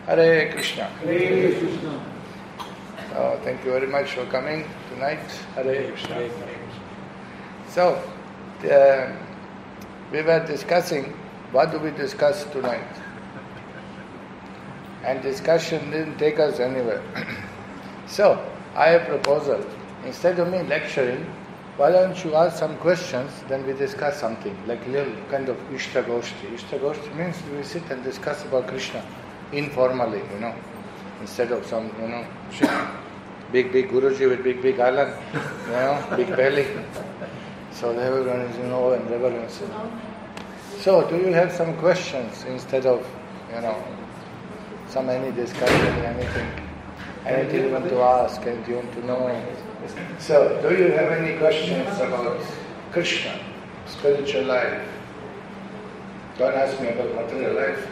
Hare Krishna. Hare Krishna. So, thank you very much for coming tonight. Hare Krishna. So, we were discussing what do we discuss tonight. And discussion didn't take us anywhere. So, I have a proposal. Instead of me lecturing, why don't you ask some questions, then we discuss something, like a little kind of Ishtagoshti. Ishtagoshti means we sit and discuss about Krishna informally, instead of some, big Guruji with big island, big belly. So everyone is in awe and reverence. So, do you have some questions instead of, any discussion, anything you want to ask and you want to know? So, do you have any questions about Krishna, spiritual life? Don't ask me about material life.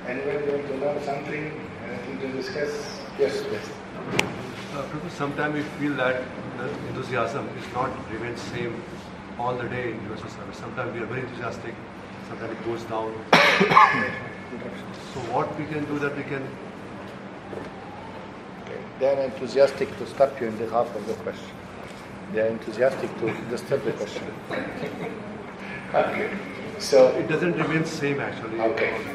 Anyone want to know something? Anything to discuss? Yes, please. Sometimes we feel that the enthusiasm is not remains same all the day in devotional service. Sometimes we are very enthusiastic, sometimes it goes down. So what we can do that we can... Okay. They are enthusiastic to stop you in the half of the question. They are enthusiastic to disturb the question. Okay. So it doesn't remain same actually. Okay. All the time,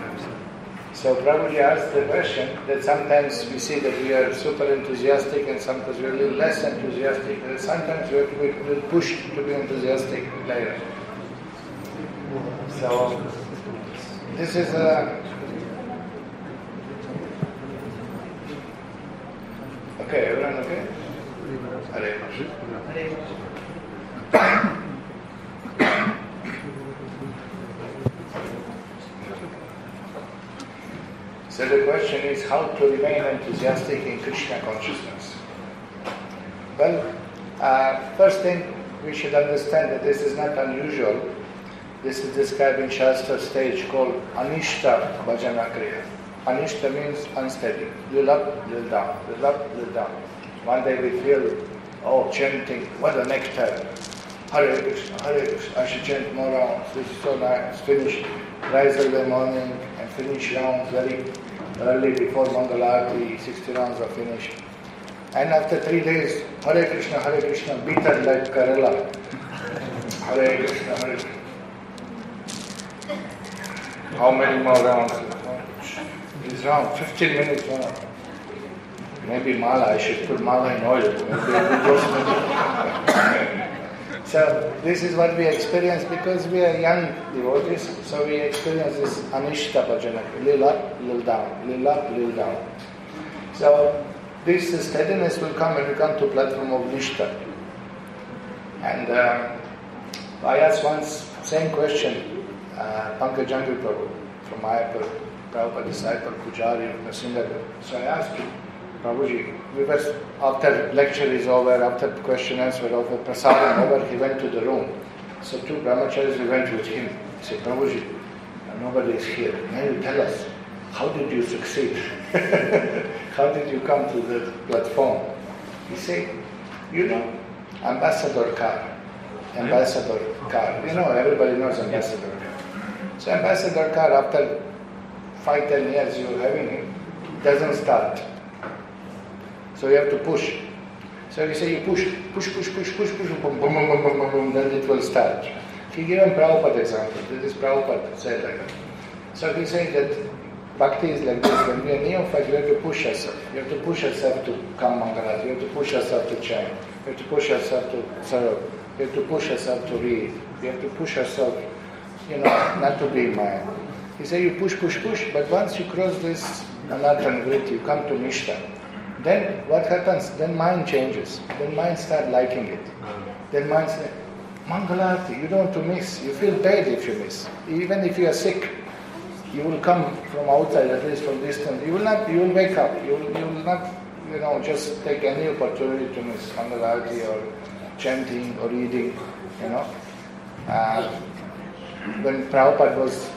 so Prabhuji asked the question that sometimes we see that we are super enthusiastic and sometimes we are a little less enthusiastic and sometimes we have to be a little pushed to be enthusiastic later. So this is a... Okay, everyone okay? Hare Krishna. So the question is how to remain enthusiastic in Krishna consciousness. Well, first thing we should understand that this is not unusual. This is described in Shastra stage called Anishta Bhajana Kriya. Anishta means unsteady. Little up, little down, little up, little down. One day we feel, chanting, what a nectar. Hare Krishna, Hare Krishna. I should chant more rounds. This is so nice. Finish, rise early morning and finish rounds very early before Mangalarti. 60 rounds are finished. And after 3 days, Hare Krishna, beaten like Kerala. Hare Krishna, Hare Krishna. How many more rounds? This round, 15 minutes more. Maybe mala, I should put mala in oil. So this is what we experience because we are young devotees, so we experience this Anishta Bhajana, little up, little down, little up, little down. So this steadiness will come when we come to platform of Nishta. And I asked once, same question, Chandra Prabhu from Mayapur, Prabhupada disciple, Pujari of Narsingha. So I asked him, Prabhuji, after lecture is over, after question answer over, Prasad over, he went to the room. So 2 brahmacharis, we went with him. He said, Prabhuji, nobody is here. Now you tell us, how did you succeed? How did you come to the platform? He said, Ambassador car. Everybody knows Ambassador car. So Ambassador car, after 5-10 years you're having it, doesn't start. So you have to push. So you say you push, boom, boom, boom, boom, boom, boom, then it will start. He gave him Prabhupada example. This is Prabhupada said like that. So he said that bhakti is like this. When we are neophyte, you have to push yourself. You have to push yourself to come Mangalat. You have to push yourself to chant. You have to push yourself to serve. You have to push yourself to read. You have to push yourself, not to be mine. He said you push, but once you cross this anartha vritti, you come to Nishta. Then what happens? Then mind changes. Then mind start liking it. Then mind says, Mangalarti, you don't want to miss. You feel bad if you miss. Even if you are sick, you will come from outside, at least from distance. You will wake up. You will not, just take any opportunity to miss Mangalarti or chanting or reading, When Prabhupada was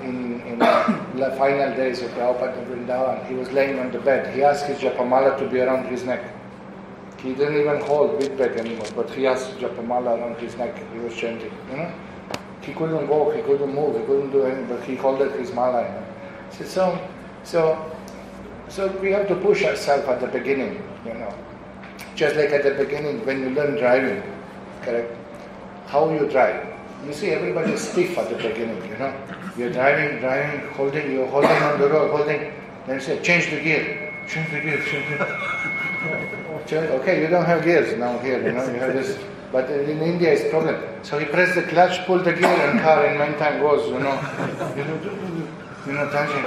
in the final days of Prabhupada in Brindavan, he was laying on the bed. He asked his japamala to be around his neck. He didn't even hold big bag anymore, but he asked japamala around his neck. He was chanting, He couldn't walk, he couldn't move, he couldn't do anything, but he held his mala. So we have to push ourselves at the beginning, Just like at the beginning when you learn driving, correct? How you drive. You see, everybody is stiff at the beginning, You're driving, you're holding on the road, then you say, change the gear. Okay, you don't have gears now here, you have this. But in India it's a problem. So he pressed the clutch, pulled the gear, and car in meantime goes, touching.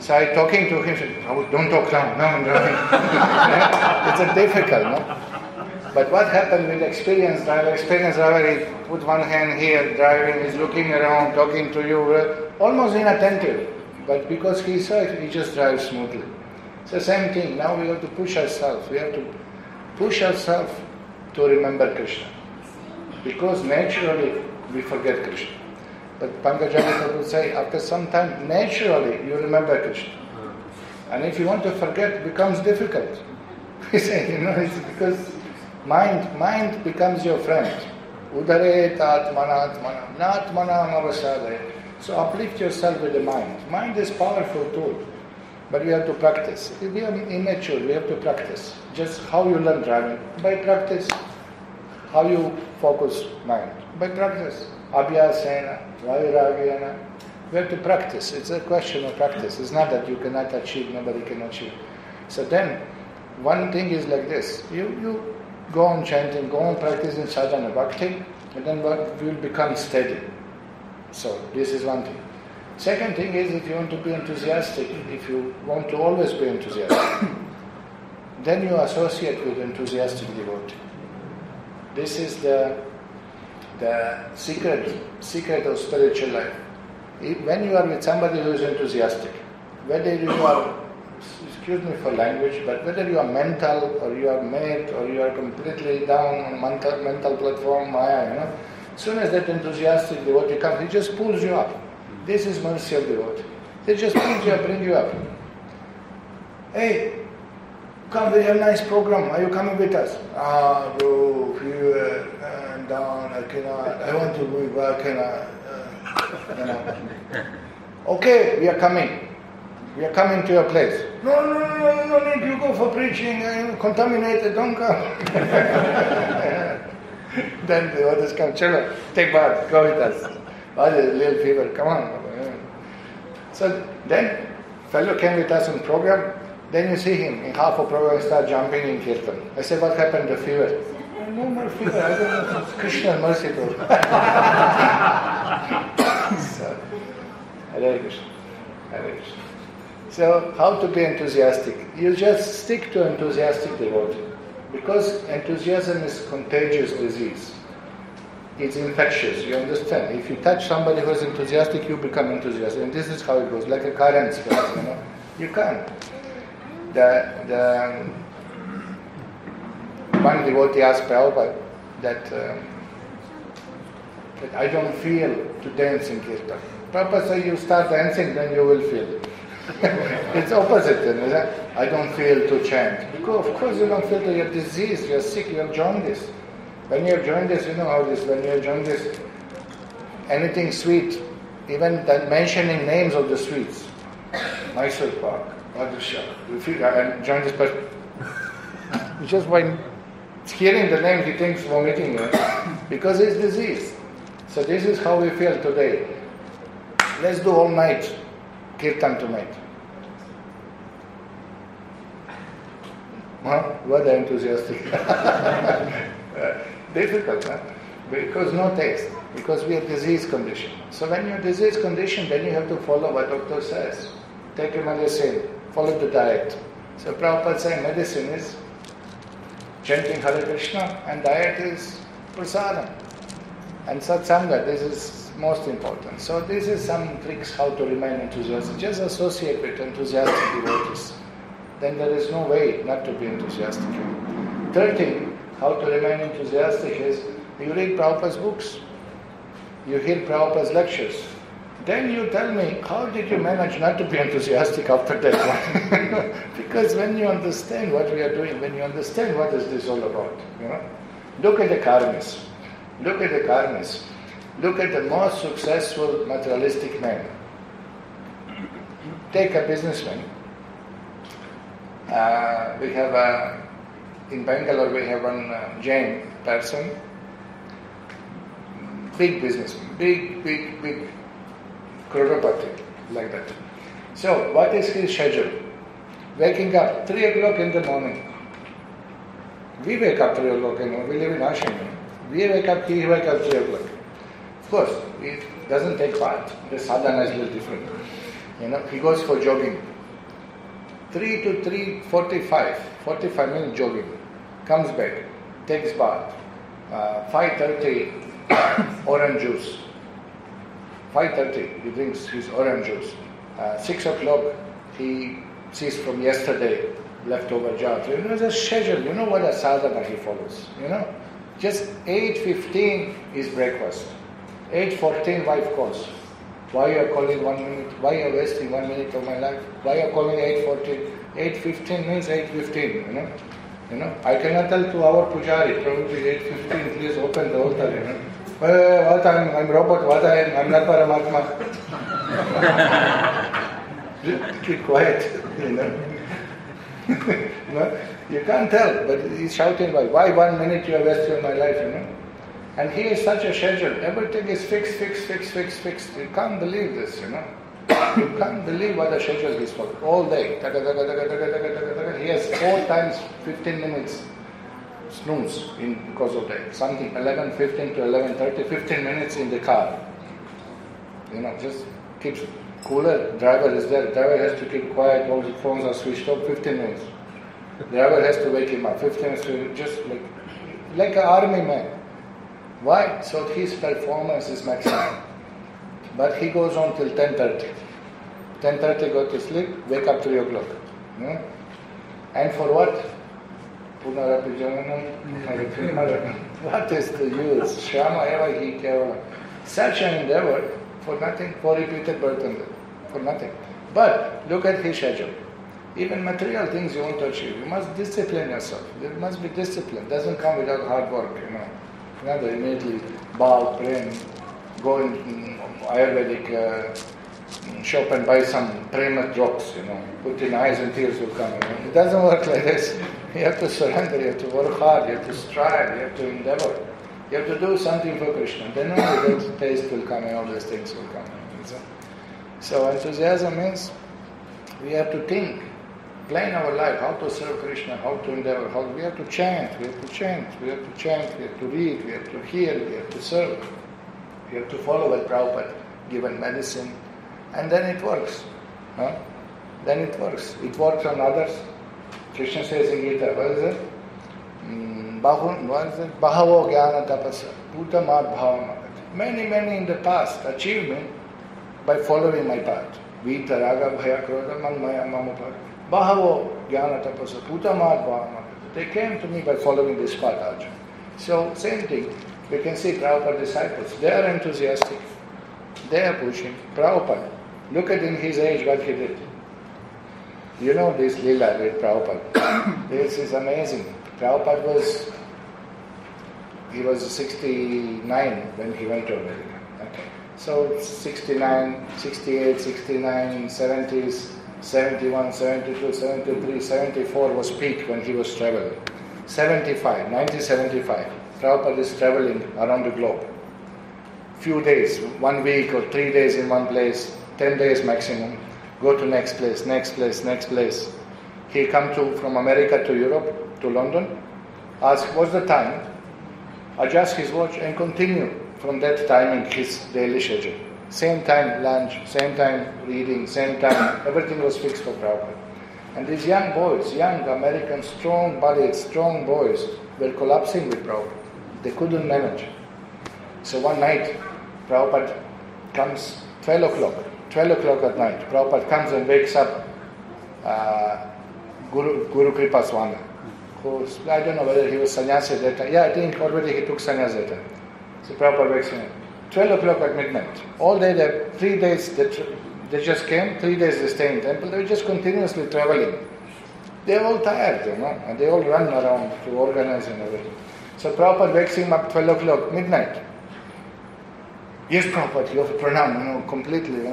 So I talking to him, said, oh, don't talk now, I'm driving. It's a difficult, no? But what happened with experienced driver? Experienced driver, he put one hand here, driving, he's looking around, talking to you, almost inattentive. But because he saw it, he just drives smoothly. It's the same thing. Now we have to push ourselves. We have to push ourselves to remember Krishna. Because naturally we forget Krishna. But Pankajali would say, after some time, naturally you remember Krishna. And if you want to forget, it becomes difficult. He said, it's because mind becomes your friend. Udare tatmanatmanam, natmanam avasade. So uplift yourself with the mind. Mind is a powerful tool. But we have to practice. If we are immature, we have to practice. Just how you learn driving. By practice. How you focus mind. By practice. Abhyasena, vairagena. We have to practice. It's a question of practice. It's not that you cannot achieve, nobody can achieve. So then, one thing is like this. You go on chanting, go on practicing sadhana bhakti, and then you will become steady. So, this is one thing. Second thing is, if you want to be enthusiastic, if you want to always be enthusiastic, then you associate with enthusiastic devotee. This is the secret of spiritual life. When you are with somebody who is enthusiastic, whether you are, excuse me for language, but whether you are mental or you are mad or you are completely down on mental platform, Maya, as soon as that enthusiastic devotee comes, he just pulls you up. This is mercy of devotee. They just pull you up, bring you up. Hey, come, we have a nice program. Are you coming with us? Bro, here and down, I cannot. I want to move back, Okay, we are coming. We are coming to your place. No need. You go for preaching. Contaminated, don't come. Then the others come. Chalo, take bath, go with us. Oh, there's a little fever, come on. So then, fellow came with us on program, then you see him in half a program start jumping in kirtan. I said, what happened to fever? No more fever, I don't know, it's Krishna mercy to So, Hare Krishna, Hare Krishna. So, how to be enthusiastic? You just stick to enthusiastic devotee. Because enthusiasm is contagious disease. It's infectious, you understand? If you touch somebody who is enthusiastic, you become enthusiastic. And this is how it goes, like a current spread, You can't. The one devotee asked Prabhupada that I don't feel to dance in kirtan. Prabhupada said, you start dancing, then you will feel it. It's opposite, isn't it? I don't feel to chant. Because of course you don't feel to, you're diseased, you're sick, you have jaundice. When you have jaundice, you know how this, when you have jaundice, anything sweet, even that mentioning names of the sweets, Mysore Pak, Adusha, you feel, and jaundice person, just by hearing the name he thinks vomiting, because it's disease. So this is how we feel today. Let's do all night kirtan tonight. What enthusiastic. Difficult, huh? Because no taste. Because we are disease condition. So when you're disease condition, then you have to follow what doctor says. Take a medicine, follow the diet. So Prabhupada saying medicine is chanting Hare Krishna and diet is prasadam. And satsanga, this is most important. So this is some tricks how to remain enthusiastic. Just associate with enthusiastic devotees. Then there is no way not to be enthusiastic. Third thing, how to remain enthusiastic is you read Prabhupada's books. You hear Prabhupada's lectures. Then you tell me, how did you manage not to be enthusiastic after that one? Because when you understand what we are doing, when you understand what is this all about, look at the karmis. Look at the karmis. Look at the most successful materialistic man. Take a businessman. We have in Bangalore we have one Jain person, big businessman, big crorepati, like that. So what is his schedule? Waking up 3 o'clock in the morning. We wake up 3 o'clock in the morning. We live in Ashram. We wake up, he wakes up 3 o'clock. Of course, he doesn't take part. The sadhana is a little different. He goes for jogging. 3 to 3:45, 45 minutes jogging. Comes back, takes bath. 5:30, orange juice. 5:30, he drinks his orange juice. 6 o'clock, he sees from yesterday leftover jars. The schedule. You know what a sadhana he follows. Just 8:15 is breakfast. 8:14 wife calls. Why you are calling 1 minute? Why you are wasting 1 minute of my life? Why you are calling 8:14? 8:15 means 8:15. I cannot tell to our pujari, probably 8:15, please open the altar. What I'm robot, what I'm not Paramatma. Keep quiet, You can't tell, but he's shouting, why 1 minute you are wasting my life, And he is such a schedule. Everything is fixed. You can't believe this, You can't believe what a schedule is for. All day. He has 4 times 15 minutes snooze in course of day. Something 11:15 to 11:30, 15 minutes in the car. Just keeps cooler. Driver is there. Driver has to keep quiet. All the phones are switched off. 15 minutes. Driver has to wake him up. 15 minutes. Just like an army man. Why? So his performance is maximum. But he goes on till 10:30. 10:30 go to sleep, wake up 3 o'clock. And for what? What is the use? Shama eva hi kevala. Such an endeavor for nothing, for repeated birth and death. For nothing. But look at his schedule. Even material things you want to achieve, you must discipline yourself. There must be discipline. It doesn't come without hard work, Another immediately bow, pray, go in Ayurvedic shop and buy some prema drops, put in eyes and tears will come. It doesn't work like this. You have to surrender, you have to work hard, you have to strive, you have to endeavor. You have to do something for Krishna. Then only the taste will come and all these things will come. So enthusiasm means we have to think, plan our life, how to serve Krishna, how to endeavor, we have to chant, we have to read, we have to hear, we have to serve. We have to follow what Prabhupada given medicine, and then it works. Then it works. It works on others. Krishna says in Gita, what is it? Bahavo jnana tapasa, putamad bhavam. Many in the past achieved me by following my path. Vita, raga, bhaya, krodha, man, maya, mamupad. Bahavo jnana tapasa, putamad bhavam. They came to me by following this path, Arjuna. So, same thing. We can see Prabhupada disciples. They are enthusiastic. They are pushing. Prabhupada, look at in his age what he did. You know this lila with Prabhupada. This is amazing. Prabhupada was 69 when he went to America. Okay. So 69, 68, 69, 70s, 71, 72, 73, 74 was peak when he was traveling. 1975, Prabhupada is traveling around the globe. Few days, 1 week or 3 days in one place, 10 days maximum. Go to next place. He come from America to Europe, to London, ask what's the time, adjust his watch and continue from that timing his daily schedule. Same time lunch, same time reading, same time, everything was fixed for Prabhupada. And these young boys, young American, strong-bodied, strong boys were collapsing with Prabhupada. They couldn't manage. So one night, Prabhupada comes, 12 o'clock at night, Prabhupada comes and wakes up Guru Kripa Swami, who, I don't know whether he was sannyasi at that time. Yeah, I think already he took sannyas at that time. So Prabhupada wakes him up. 12 o'clock at midnight. All day, 3 days, they just came, 3 days they stay in temple, they were just continuously traveling. They were all tired, and they all run around to organize and everything. So Prabhupada wakes him up 12 o'clock, midnight. Yes, Prabhupada, you have to pranam, completely,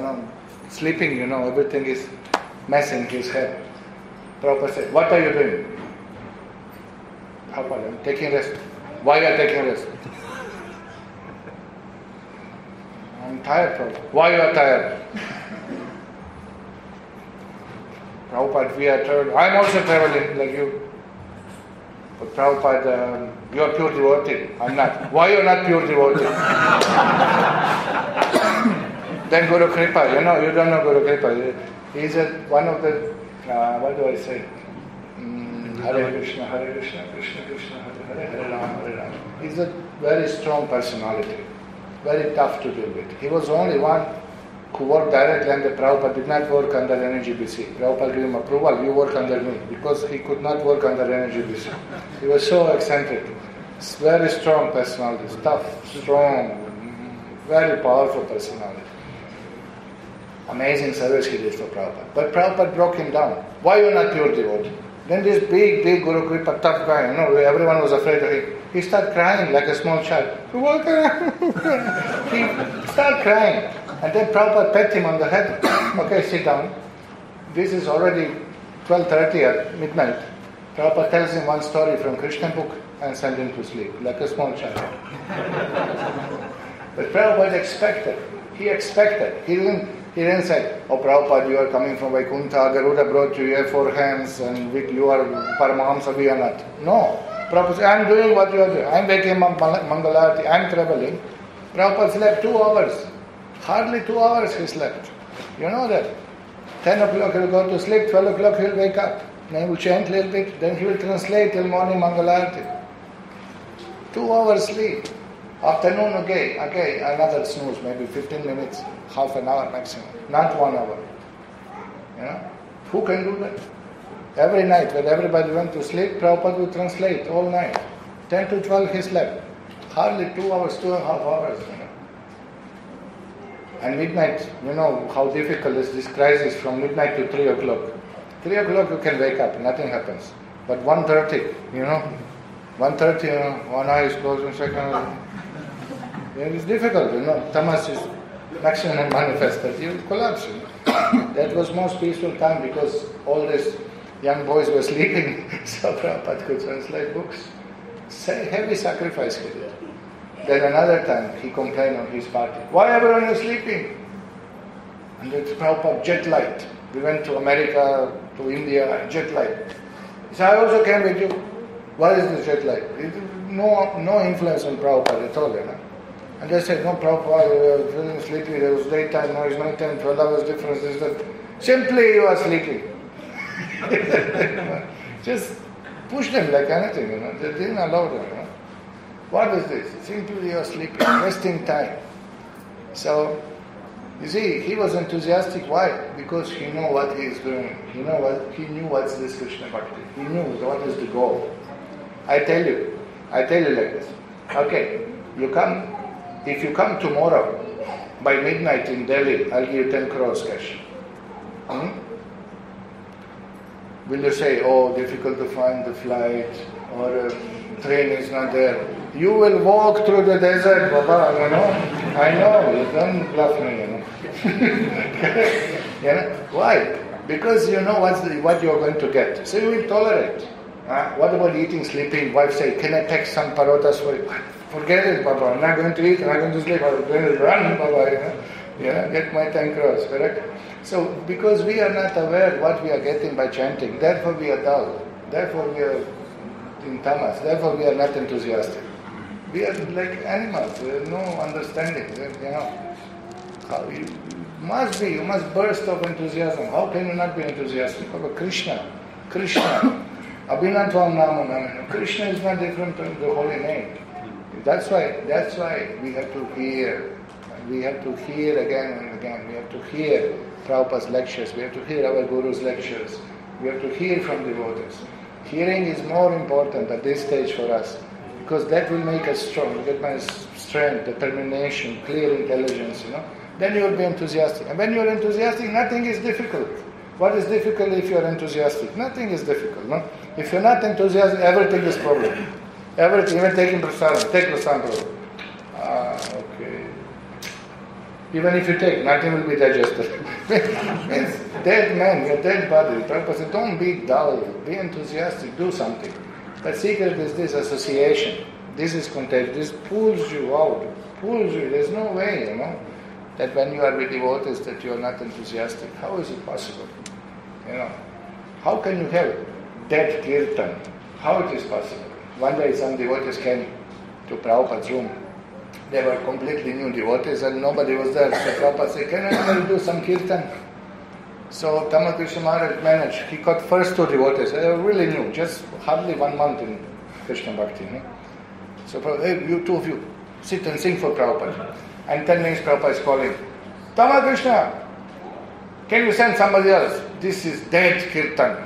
sleeping, everything is messing his head. Prabhupada said, what are you doing? Prabhupada, I'm taking rest. Why are you taking rest? I'm tired, Prabhupada. Why you are tired? Prabhupada, we are traveling. I'm also traveling like you. But Prabhupada, you are pure devotee. I'm not. Why you are not pure devotee? Then Guru Kripa, you don't know Guru Kripa. He's one of the, what do I say? Hare Krishna, Krishna Krishna, Hare Hare, Hare Rama, Hare Rama. He's a very strong personality, very tough to deal with. He was the only one who worked directly under Prabhupada, did not work under NGBC. Prabhupada gave him approval, you work under me, because he could not work under NGBC. He was so eccentric. Very strong personality, tough, strong, very powerful personality. Amazing service he did for Prabhupada. But Prabhupada broke him down. Why you are not pure devotee? Then this big Guru Kripa, tough guy, everyone was afraid of him. He started crying like a small child. He started crying. And then Prabhupada pat him on the head. Okay, sit down. This is already 12:30 at midnight. Prabhupada tells him one story from Krishna book and sends him to sleep, like a small child. But Prabhupada expected. He expected. He didn't say, oh Prabhupada, you are coming from Vaikuntha, Garuda brought you, you have 4 hands, and you are Paramahamsa, we are not. No. Prabhupada said, I am doing what you are doing. I am waking up Mangalarti, I am traveling. Prabhupada slept 2 hours. Hardly 2 hours he slept. You know that. 10 o'clock he will go to sleep, 12 o'clock he will wake up. Then he will chant a little bit, then he will translate till morning Mangalarti. 2 hours sleep. Afternoon, okay, another snooze, maybe 15 minutes, half an hour maximum, not 1 hour. Who can do that? Every night when everybody went to sleep, Prabhupada would translate all night. 10 to 12 he slept. Hardly 2 hours, 2.5 hours. And midnight, how difficult is this crisis from midnight to 3 o'clock. 3 o'clock you can wake up, nothing happens. But 1:30, 1:30, one eye is closed and second eye. It's difficult, tamas is maximum manifested, you collapse. That was most peaceful time because all these young boys were sleeping, so Prabhupada could translate books. Heavy sacrifice he did. Then another time he complained on his party, why everyone is sleeping? And it's Prabhupada JetLite. We went to America, to India, JetLite. He said, I also came with you. What is this JetLite? No influence on Prabhupada at all, And they said, no, Prabhupada, we were feeling sleepy, there was daytime, now it's nighttime, 12 hours difference, this, that. Simply you are sleeping. Just push them like anything, They didn't allow them, What is this? Simply you are sleeping, resting time. So, you see, he was enthusiastic. Why? Because he knew what he is doing. He knew what's this Krishna Bhakti. He knew what is the goal. I tell you like this. Okay, if you come tomorrow by midnight in Delhi, I'll give you 10 crores cash. Will you say, oh, difficult to find the flight, or train is not there? You will walk through the desert, Baba, I know, you don't bluff me, Why? Because you know what you're going to get. So you will tolerate. What about eating, sleeping? Wife say, can I take some parotas for you? Forget it, Baba. I'm not going to eat, I'm not going to sleep. I'm going to run, Baba. Get my 10 crores, correct? So, because we are not aware what we are getting by chanting, therefore we are dull. Therefore we are in tamas. Therefore we are not enthusiastic. We are like animals. We have no understanding. You must burst of enthusiasm. How can you not be enthusiastic? About Krishna. Abhinatvam Namam. Krishna is not different from the holy name. That's why we have to hear. We have to hear again and again. We have to hear Prabhupada's lectures. We have to hear our Guru's lectures. We have to hear from devotees. Hearing is more important at this stage for us because that will make us strong. We get my strength, determination, clear intelligence, Then you will be enthusiastic. And when you are enthusiastic, nothing is difficult. What is difficult if you are enthusiastic? Nothing is difficult, If you are not enthusiastic, everything is problem. Everything, even taking Prasad. Take Prasad, okay. Even if you take, nothing will be digested. Means dead man, your dead body. Prabhupada said, don't be dull, be enthusiastic, do something. But secret is this association. This is contagious. This pulls you out, pulls you. There's no way, that when you are with devotees that you are not enthusiastic. How is it possible? How can you have dead kirtan? How it is possible? One day some devotees came to Prabhupada's room. They were completely new devotees and nobody was there. So Prabhupada said, can I do some kirtan? So Tamal Krishna Maharaj managed. He got first two devotees. They were really new, just hardly 1 month in Krishna Bhakti. So Prabhupada, hey, you two of you, sit and sing for Prabhupada. And 10 minutes Prabhupada is calling, Tamal Krishna, can you send somebody else? This is dead kirtan.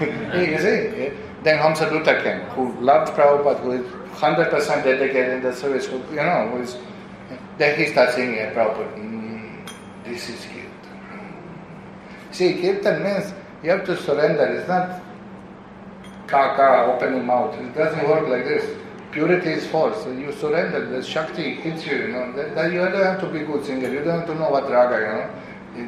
You see? Then Hamsadutta came, who loved Prabhupada, who is 100% dedicated in the service, who is, then he starts singing at Prabhupada, this is kirtan. See, kirtan means you have to surrender. It's not ka, opening mouth. It doesn't work like this. Purity is force. So you surrender. The Shakti hits you, That you don't have to be a good singer. You don't have to know what raga,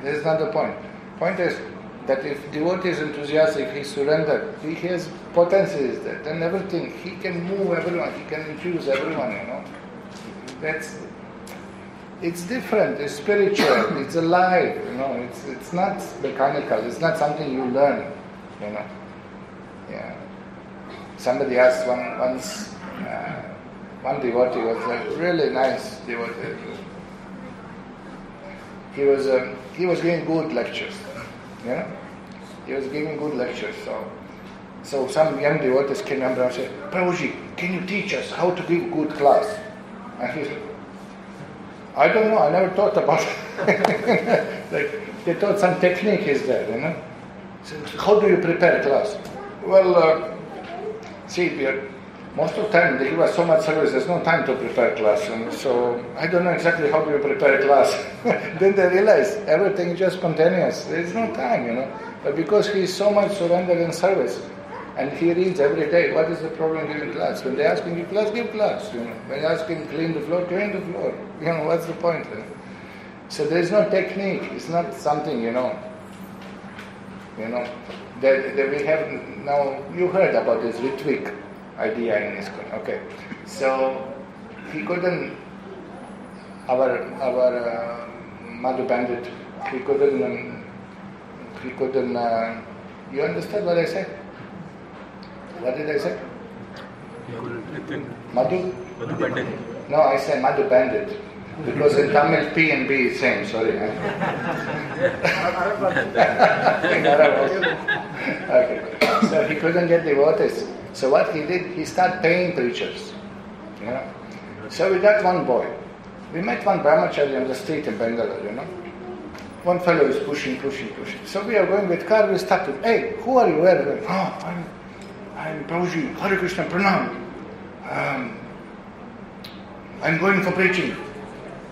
That's not the point. Point is that if devotee is enthusiastic, he surrendered, he has potencies there, then everything, he can move everyone, he can infuse everyone, It's different, it's spiritual, it's alive, it's not mechanical, it's not something you learn, Yeah. Somebody asked once, one devotee was a really nice devotee. He was giving good lectures, He was giving good lectures. So some young devotees came up and said, Prabhuji, can you teach us how to give good class? And he said, I don't know, I never thought about it. Like, they thought some technique is there, So how do you prepare class? Well, most of the time they give us so much service, there's no time to prepare class. So I don't know exactly how do you prepare class. Then they realize everything is just spontaneous. There's no time, But because he is so much surrendered in service, and he reads every day, what is the problem giving class? When they ask him, give class, give class. When they ask him, clean the floor, clean the floor. What's the point? So there is no technique. It's not something, that we have now. You heard about this Ritvik idea in ISKCON. Okay, so he couldn't. Our Madhu Bandit. He couldn't. You understand what I said? What did I say? Madhu Bandit. No, I said Madhu Bandit. Because in Tamil, P and B is same, sorry. Okay. So he couldn't get devotees. So what he did, he started paying preachers. So we got one boy. We met one brahmachari on the street in Bangalore, One fellow is pushing. So we are going with car, we stopped him. Hey, who are you? Where are you? Oh, I'm Prabhuji, Hare Krishna, Pranam. I'm going for preaching.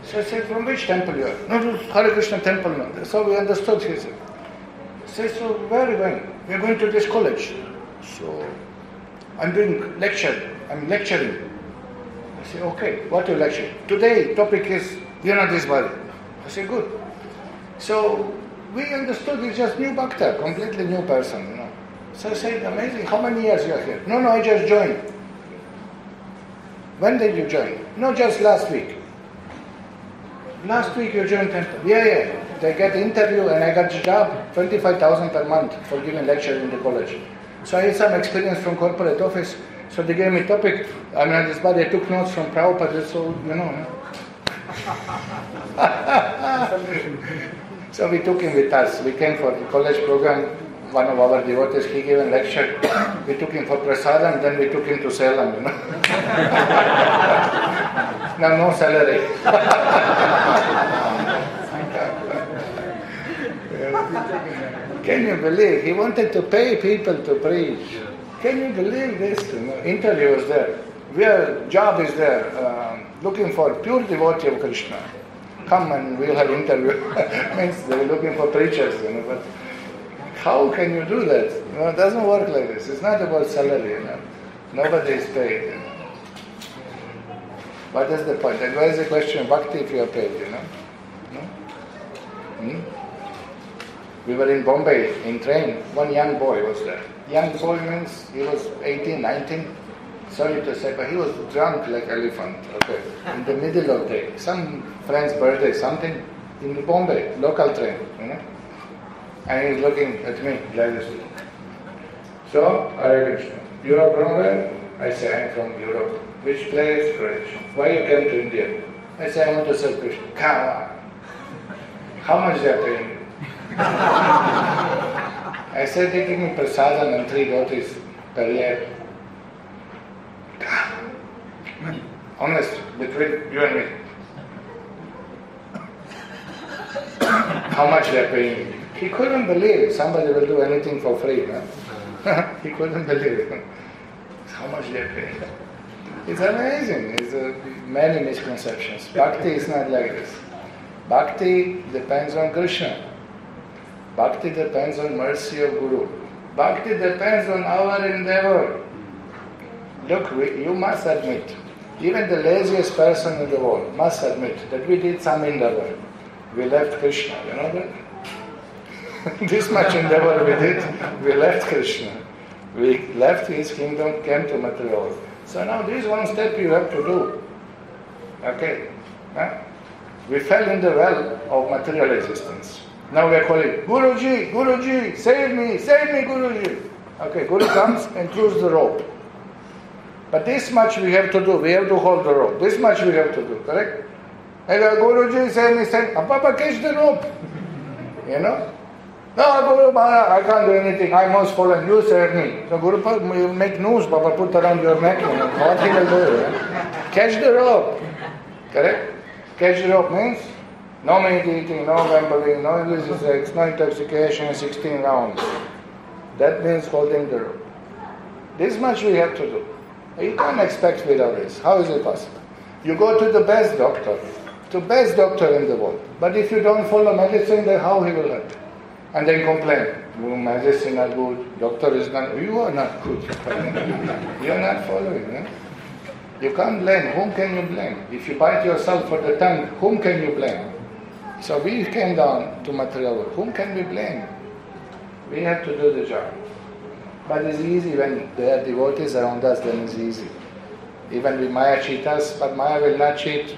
So I said, from which temple you are? No, Hare Krishna temple. No. So we understood. He said, so where are you going? We are going to this college. So I'm doing lecture. I'm lecturing. I said, okay, what do you lecture? Today, topic is, this body. I said, good. So we understood he's just new bhakta, completely new person, So I said, amazing, how many years you are here? No, I just joined. When did you join? No, just last week. Last week you joined temple. Yeah. They get interview and I got the job, 25,000 per month for giving lecture in the college. So I had some experience from corporate office. So they gave me topic. This body, I took notes from Prabhupada, so So we took him with us. We came for the college program. One of our devotees, he gave a lecture. We took him for Prasad and then we took him to Salem, Now no salary. Can you believe? He wanted to pay people to preach. Can you believe this? Interview was there. Job is there. Looking for pure devotee of Krishna. Come and we'll have interview. Means they were looking for preachers, but how can you do that? It doesn't work like this. It's not about salary, Nobody is paid. What is the point? And why is the question of bhakti if you are paid, We were in Bombay in train. One young boy was there. Young boy means he was 18, 19. Sorry to say, but he was drunk like elephant. Okay, in the middle of the day, some friend's birthday, something in Bombay, local train. And he's looking at me like this. So, Hare Krishna. You are from where? I say, I'm from Europe. Which place? Croatia. Why you came to India? I say, I want to serve Krishna. Come on. How much they are paying you? I said, they give me Prasad and 3 Devotees per year. Honest, between you and me. How much they are paying you? He couldn't believe somebody will do anything for free. Huh? He couldn't believe it. How much they are paying. It's amazing. It's many misconceptions. Bhakti is not like this. Bhakti depends on Krishna. Bhakti depends on mercy of Guru. Bhakti depends on our endeavor. Look, you must admit, even the laziest person in the world must admit that we did some endeavor. We left Krishna, you know that? This much endeavor we did, we left Krishna. We left his kingdom, came to material. So now this is one step you have to do. Okay? Huh? We fell in the well of material existence. Now we are calling, Guruji, Guruji, save me, Guruji. Okay, Guru comes and throws the rope. But this much we have to do, we have to hold the rope. This much we have to do, correct? I go, Guruji, save me, Papa, catch the rope. You know? No, Guru Maharaj, I can't do anything, I must follow, you save me. So Guru, you make noose, Papa, put around your neck, what he will do? Catch the rope. Correct? Catch the rope means no meat eating, no gambling, no illicit sex, no intoxication, 16 rounds. That means holding the rope. This much we have to do. You can't expect without this. How is it possible? You go to the best doctor in the world. But if you don't follow medicine, then how he will help? And then complain. Medicine are good, doctor is not, you are not good. You are not following. Eh? You can't blame. Whom can you blame? If you bite yourself for the tongue, whom can you blame? So we came down to material world. Whom can we blame? We have to do the job. But it's easy when there are devotees around us, then it's easy. Even with Maya cheat us, but Maya will not cheat.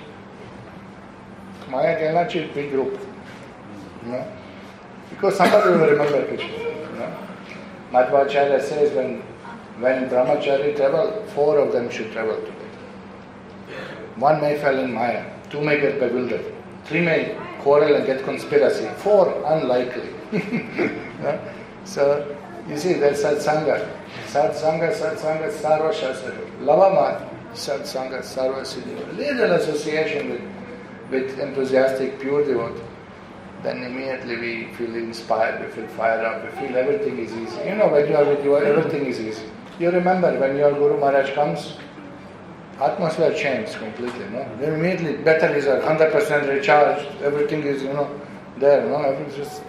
Maya cannot cheat big group. You know? Because somebody will remember Krishna. You know? Madhvacharya says when brahmachari travel, 4 of them should travel together. 1 may fall in Maya, 2 may get bewildered, 3 may quarrel and get conspiracy, 4 unlikely. Yeah? So you see, there's satsanga. Satsanga, sarva shastra. Lavama, satsanga, sarva siddhi. Little association with enthusiastic, pure devotee. Then immediately we feel inspired, we feel fired up, we feel everything is easy. You know, when you are with you, everything is easy. You remember when your Guru Maharaj comes, atmosphere changes completely, no? Then immediately batteries are 100% recharged, everything is, there, no? Everything's just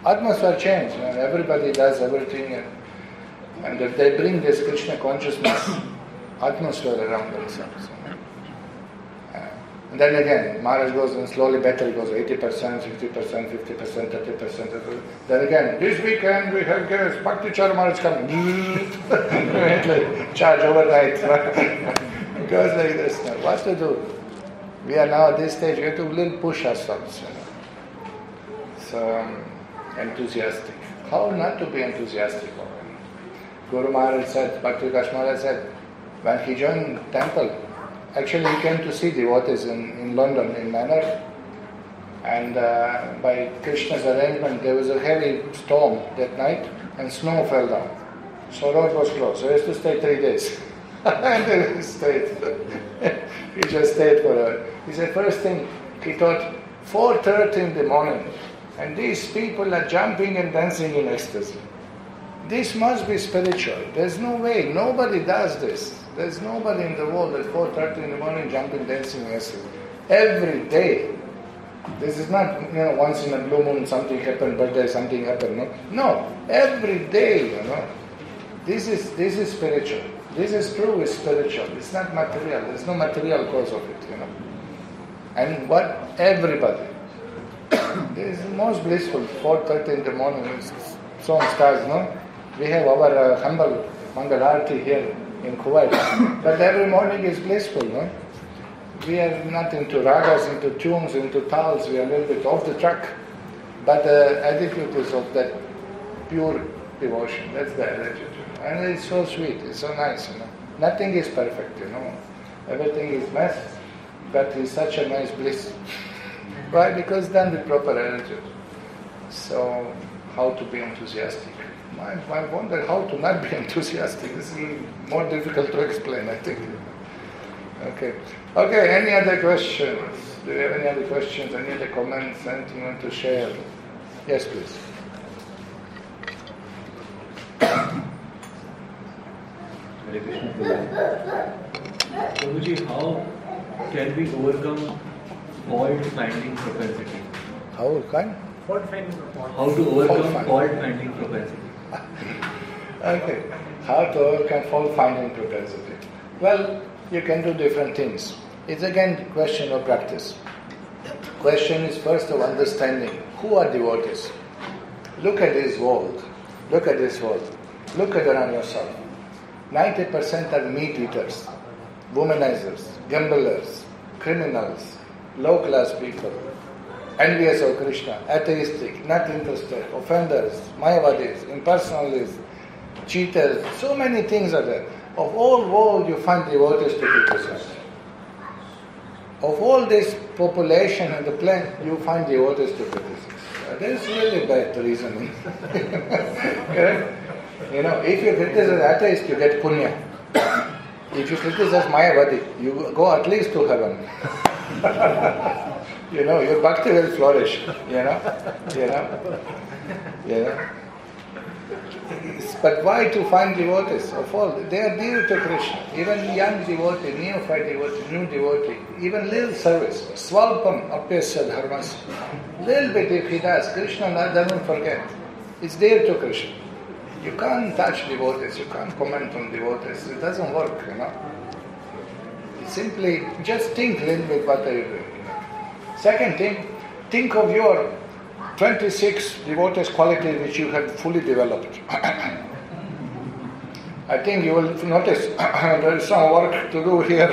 atmosphere change, everybody does everything, and if they bring this Krishna consciousness atmosphere around themselves. And then again, Maharaj goes and slowly battery goes 80%, 50%, 50%, 30%. Then again, this weekend we have guests, Bhakti Char Maharaj coming. Charge overnight. It goes like this now. What to do? We are now at this stage, we have to little push ourselves. So, enthusiastic. How not to be enthusiastic? Guru Maharaj said, Bhakti Vikas Maharaj said, when he joined temple, actually he came to see devotees in London, in Manor, and by Krishna's arrangement there was a heavy storm that night and snow fell down. So road was closed, so he has to stay 3 days. And then he stayed. He just stayed for a... He said, first thing, he thought, 4:30 in the morning, and these people are jumping and dancing in ecstasy. This must be spiritual. There's no way. Nobody does this. There's nobody in the world at 4:30 in the morning jumping, dancing in ecstasy. Every day. This is not, once in a blue moon something happened, birthday something happened. No, every day, This is spiritual. This is true, is spiritual. It's not material. There's no material cause of it, And what everybody, This is most blissful. 4:30 in the morning, sun stars, no? We have our humble Mangal Arati here in Kuwait, but every morning is blissful, no? We are not into ragas, into tunes, into tals. We are a little bit off the track, but the attitude is of that pure devotion. That's the attitude, and it's so sweet. It's so nice, you know. Nothing is perfect, you know. Everything is mess, but it's such a nice bliss. Why? Because done with proper attitude. So, how to be enthusiastic? I wonder how to not be enthusiastic. This is more difficult to explain, I think. Okay. Okay, any other questions? Do you have any other questions, any other comments, anything you want to share? Yes, please. Hare Krishna Prabhu. Prabhuji, how can we overcome fault-finding propensity? How can? How to overcome fault-finding propensity? Okay. How to overcome fault-finding propensity? Well, you can do different things. It's again a question of practice. Question is first of understanding who are devotees. Look at this world. Look at this world. Look at around yourself. 90% are meat eaters, womanizers, gamblers, criminals, low-class people, envious of Krishna, atheistic, not interested, offenders, Mayavadis, impersonalists, cheaters, so many things are there. Of all world you find devotees to criticize. Of all this population on the planet, you find devotees to criticize. That is really bad reasoning. You know, if you criticize atheist, you get punya. If you criticize Mayavadi, you go at least to heaven. You know, your bhakti will flourish. You know. But why to find devotees of all? They are dear to Krishna. Even young devotee, neophyte devotee, new devotee, even little service, swalpam apyasya dharmas. Little bit if he does, Krishna doesn't forget. It's dear to Krishna. You can't touch devotees, you can't comment on devotees. It doesn't work, you know. Simply just think a little bit what are you doing. Second thing, think of your 26 devotees qualities which you have fully developed. I think you will notice there is some work to do here.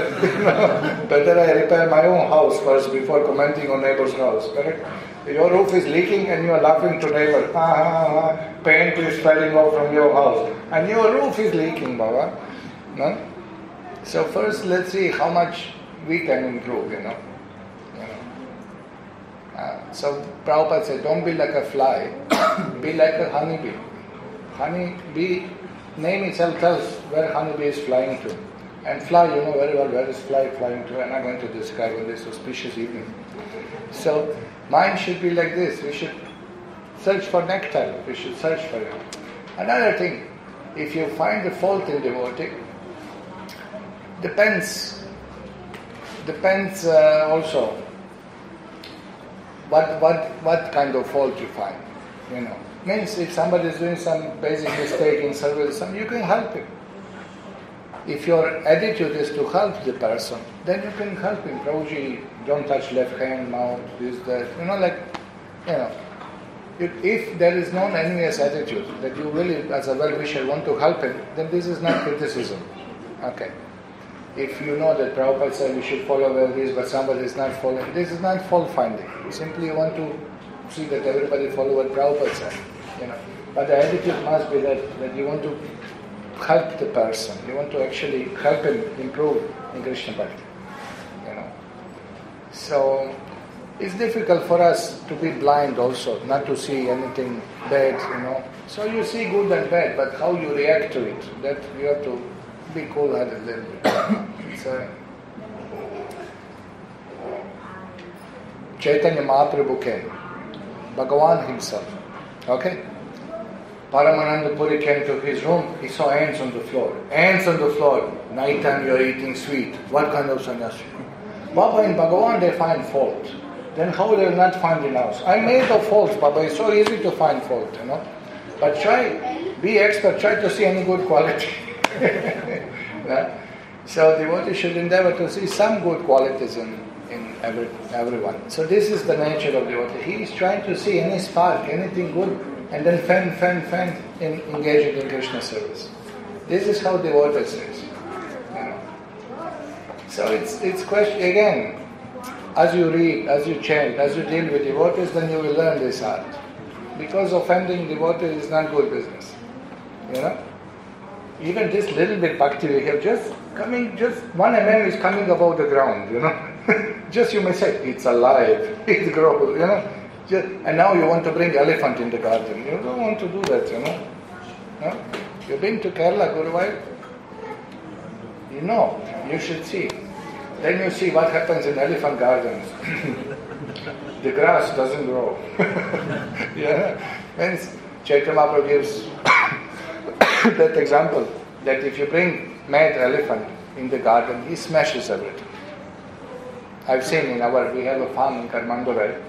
Better I repair my own house first before commenting on neighbor's house. Correct? Your roof is leaking and you are laughing to neighbor. Paint is falling off from your house. And your roof is leaking, Baba. No? So first let's see how much we can improve, you know. So Prabhupada said, don't be like a fly, be like a honeybee. Honeybee, name itself tells where honeybee is flying to. And fly, you know very well where is fly flying to. I'm not going to describe on this auspicious evening. So mind should be like this. We should search for nectar. We should search for it. Another thing, if you find a fault in devotee, depends also what kind of fault you find, you know. Means if somebody is doing some basic mistake in service, you can help him. If your attitude is to help the person, then you can help him. Prabhuji, don't touch left hand, mouth, this, that, you know, like, you know. If there is no envious attitude, that you really, as a well-wisher, want to help him, then this is not criticism. Okay. If you know that Prabhupada said we should follow where this, but somebody is not following, this is not fault finding. Simply you want to see that everybody follow what Prabhupada said, you know. But the attitude must be that you want to help the person. You want to actually help him improve in Krishna Bhakti, you know. So it's difficult for us to be blind also, not to see anything bad, you know. So you see good and bad, but how you react to it, that you have to be cool-headed a little bit. So, Chaitanya Mahaprabhu came, Bhagavan himself, okay? Paramananda Puri came to his room, he saw ants on the floor. Ants on the floor, night time you are eating sweet. What kind of sannyasi? Baba, in Bhagavan they find fault. Then how they will not find in us? I made of faults, Baba, it's so easy to find fault, you know. But be expert, try to see any good quality. So devotee should endeavor to see some good qualities in everyone. So this is the nature of devotee. He is trying to see any spark, anything good, and then fan, engaging in Krishna service. This is how devotees is. So it's question again. As you read, as you chant, as you deal with devotees, then you will learn this art. Because offending devotees is not good business. Even this little bit bhakti we have just 1 mm is coming above the ground, Just you may say, it's alive, it grows, and now you want to bring elephant in the garden. You don't want to do that, No? You've been to Kerala, Guruvayur? You should see. Then you see what happens in elephant gardens. The grass doesn't grow. When Chaitanya Mahaprabhu gives that example, that if you bring mad elephant in the garden, he smashes everything. I've seen we have a farm in Karmandurai,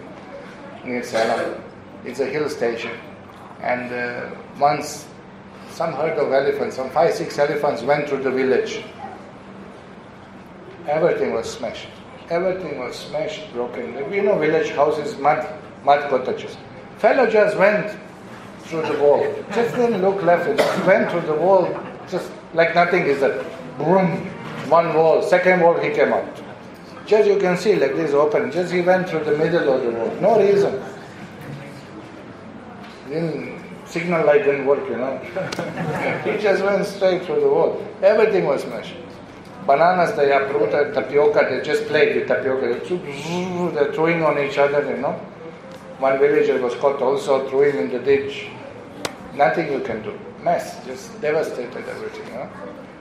near Salem. It's a hill station. And once some herd of elephants, some 5-6 elephants went through the village. Everything was smashed. Broken. Village houses, mud cottages. Fellow just went through the wall. Just didn't look left. It just went through the wall, just like nothing is that. Boom, one wall, second wall, he came out. Just you can see like this open. Just he went through the middle of the wall. No reason. Signal light didn't work, He just went straight through the wall. Everything was smashed. Bananas they uprooted, tapioca, they just played with tapioca. They're throwing on each other, One villager was caught also, threw him in the ditch. Nothing you can do. Mess, just devastated everything,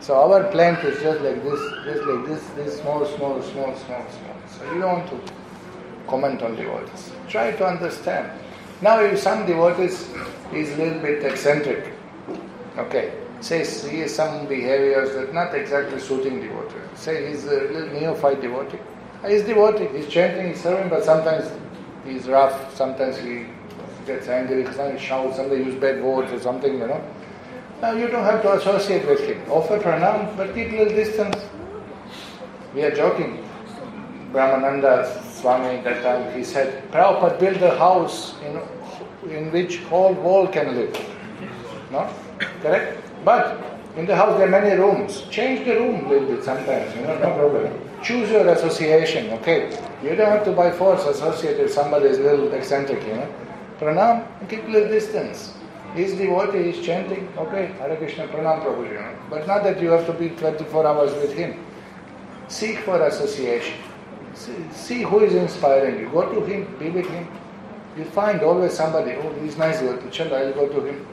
So our plant is just like this small. So you don't want to comment on devotees. Try to understand. Now if some devotees is a little bit eccentric, okay, say he has some behaviors that not exactly suiting devotee. Say he's a little neophyte devotee. He's devotee, he's chanting, he's serving, but sometimes he's rough, sometimes he gets angry, sometimes he shouts, sometimes he uses bad words or something, Now you don't have to associate with him. Offer pranam, but keep a little distance. We are joking. Ramanujas Swami that time, he said, Prabhupada build a house in which whole world can live. No? Correct? But in the house there are many rooms. Change the room a little bit sometimes, no problem. Choose your association, okay? You don't have to by force associate with somebody who's a little eccentric, Pranam, keep a little distance. He's devotee, he's chanting, okay, Hare Krishna, Pranam Prabhu, But not that you have to be 24 hours with him. Seek for association. See who is inspiring you. Go to him, be with him. You find always somebody, he's nice, I'll go to him.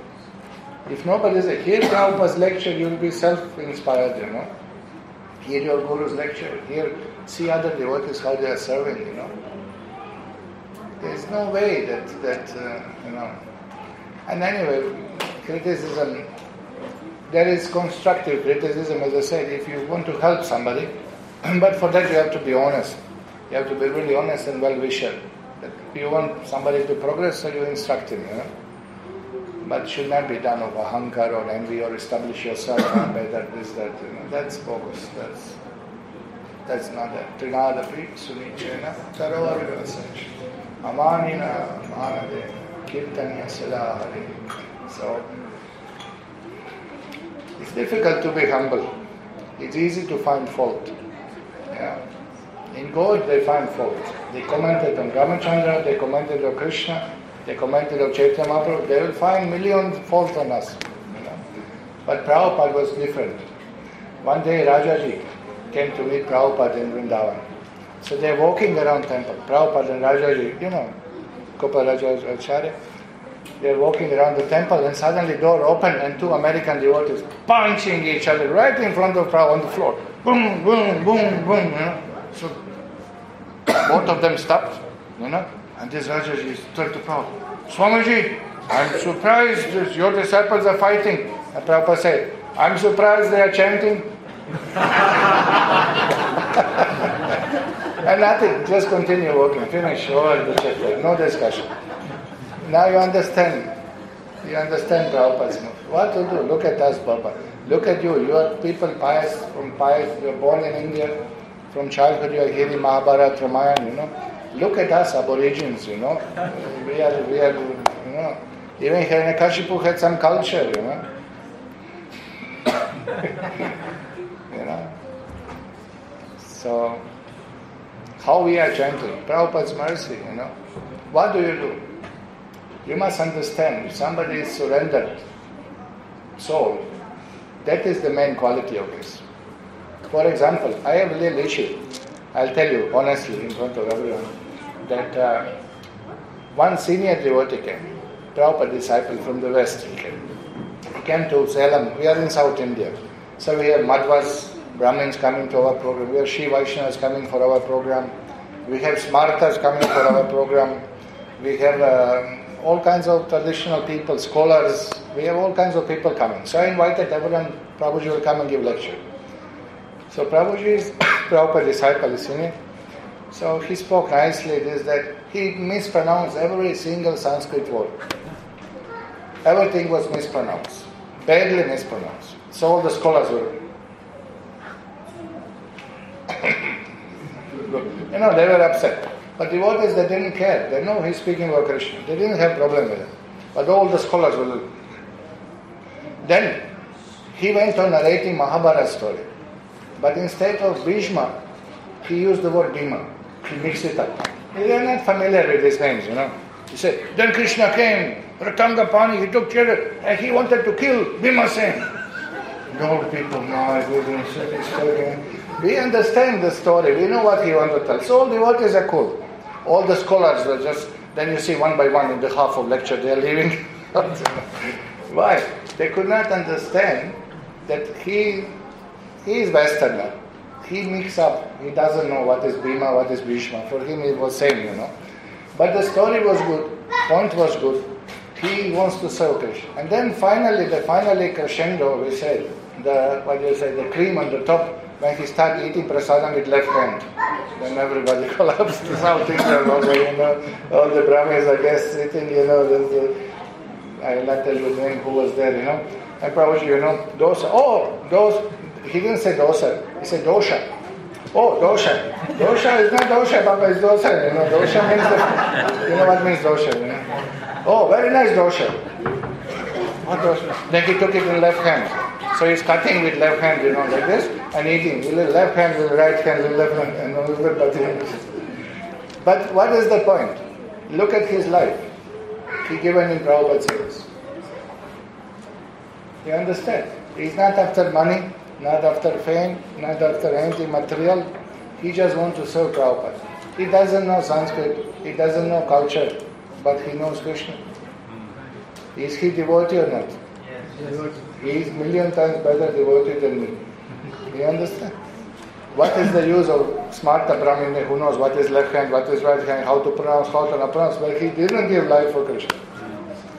If nobody says, hear Prabhupada's lecture, you will be self-inspired, Hear your Guru's lecture, see other devotees how they are serving, There is no way that And anyway, criticism, there is constructive criticism, as I said, if you want to help somebody, but for that you have to be honest. You have to be really honest and well-wisher. That you want somebody to progress, so you instruct him, But it should not be done of ahankar or envy or establish yourself on better, this, that, That's bogus. That's not that. Trinadapi sunichena tarovarvasach. Amanina manade kirtanya sadahari. So, it's difficult to be humble. It's easy to find fault. In God they find fault. They commented on Ramachandra, they commented on Krishna, they commented on Chaitanya Mahaprabhu. They will find millions of faults on us. But Prabhupada was different. One day Rajaji came to meet Prabhupada in Brindavan. So they're walking around temple. Prabhupada and Rajaji, Koparaja Acharya, they're walking around the temple and suddenly door opened and two American devotees punching each other right in front of Prabhupada on the floor. Boom, boom, boom, boom. So both of them stopped, and this Rajaji turned to Prabhupada. Swamiji, I'm surprised that your disciples are fighting. And Prabhupada said, I'm surprised they are chanting. And nothing, just continue walking, finish all the chapter, no discussion. Now you understand Prabhupada's move. What to do? Look at us, Baba. Look at you. You are people pious, you are born in India. From childhood you are hearing Mahabharata, Ramayana, Look at us, aborigines, We are, even Hiranyakashipu had some culture, So, how we are chanting? Prabhupada's mercy, What do? You must understand, if somebody is surrendered soul, that is the main quality of this. For example, I have a little issue. I'll tell you honestly in front of everyone that one senior devotee came, Prabhupada disciple from the West. He came to Salem. We are in South India. So we have Madhvas, Brahmins coming to our program. We have Shri Vaishnavas coming for our program. We have Smartas coming for our program. We have all kinds of traditional people, scholars. We have all kinds of people coming. So I invited everyone. Prabhuji will come and give lecture. So Prabhuji is Prabhupada disciple, isn't he? So he spoke nicely, that he mispronounced every single Sanskrit word. Everything was mispronounced, badly mispronounced. So all the scholars were, they were upset. But devotees, they didn't care. They know he's speaking about Krishna. They didn't have problem with it. But all the scholars were. Then he went on narrating Mahabharata story. But instead of Bhishma, he used the word Bhima. He mixed it up. They are not familiar with these names, He said, then Krishna came, Ratangapani, he took care, and he wanted to kill Bhimasen. No, people, no, we didn't say this story. We understand the story, we know what he wanted to tell. So all devotees are cool. All the scholars were just, then you see one by one in the half of lecture, they are leaving. Why? They could not understand that he is Westerner. He mixed up. He doesn't know what is Bhima, what is Bhishma. For him it was same, But the story was good. Point was good. He wants to serve Krishna. And then finally crescendo, we said, the cream on the top, when he started eating prasadam with left hand. Then everybody collapsed. South India, all the Brahmins, I guess, sitting, I will not tell you the name who was there, And Prabhuji, dosa. He didn't say dosa, he said dosha. Oh, dosha. Dosha is not dosha, Baba, it's dosa. Dosha means what means dosha, Oh, very nice dosha. What dosha? Then he took it in left hand. So he's cutting with left hand, like this, and eating. With left hand, with right hand, with left hand, and everybody. But what is the point? Look at his life. He given in Prabhupada's service. You understand? He's not after money, not after fame, not after anything material. He just wants to serve Prabhupada. He doesn't know Sanskrit, he doesn't know culture, but he knows Krishna. Is he devotee or not? Yes. He is million times better devotee than me. You understand? What is the use of smarta Brahmin who knows what is left hand, what is right hand, how to pronounce, how to not pronounce, but he didn't give life for Krishna.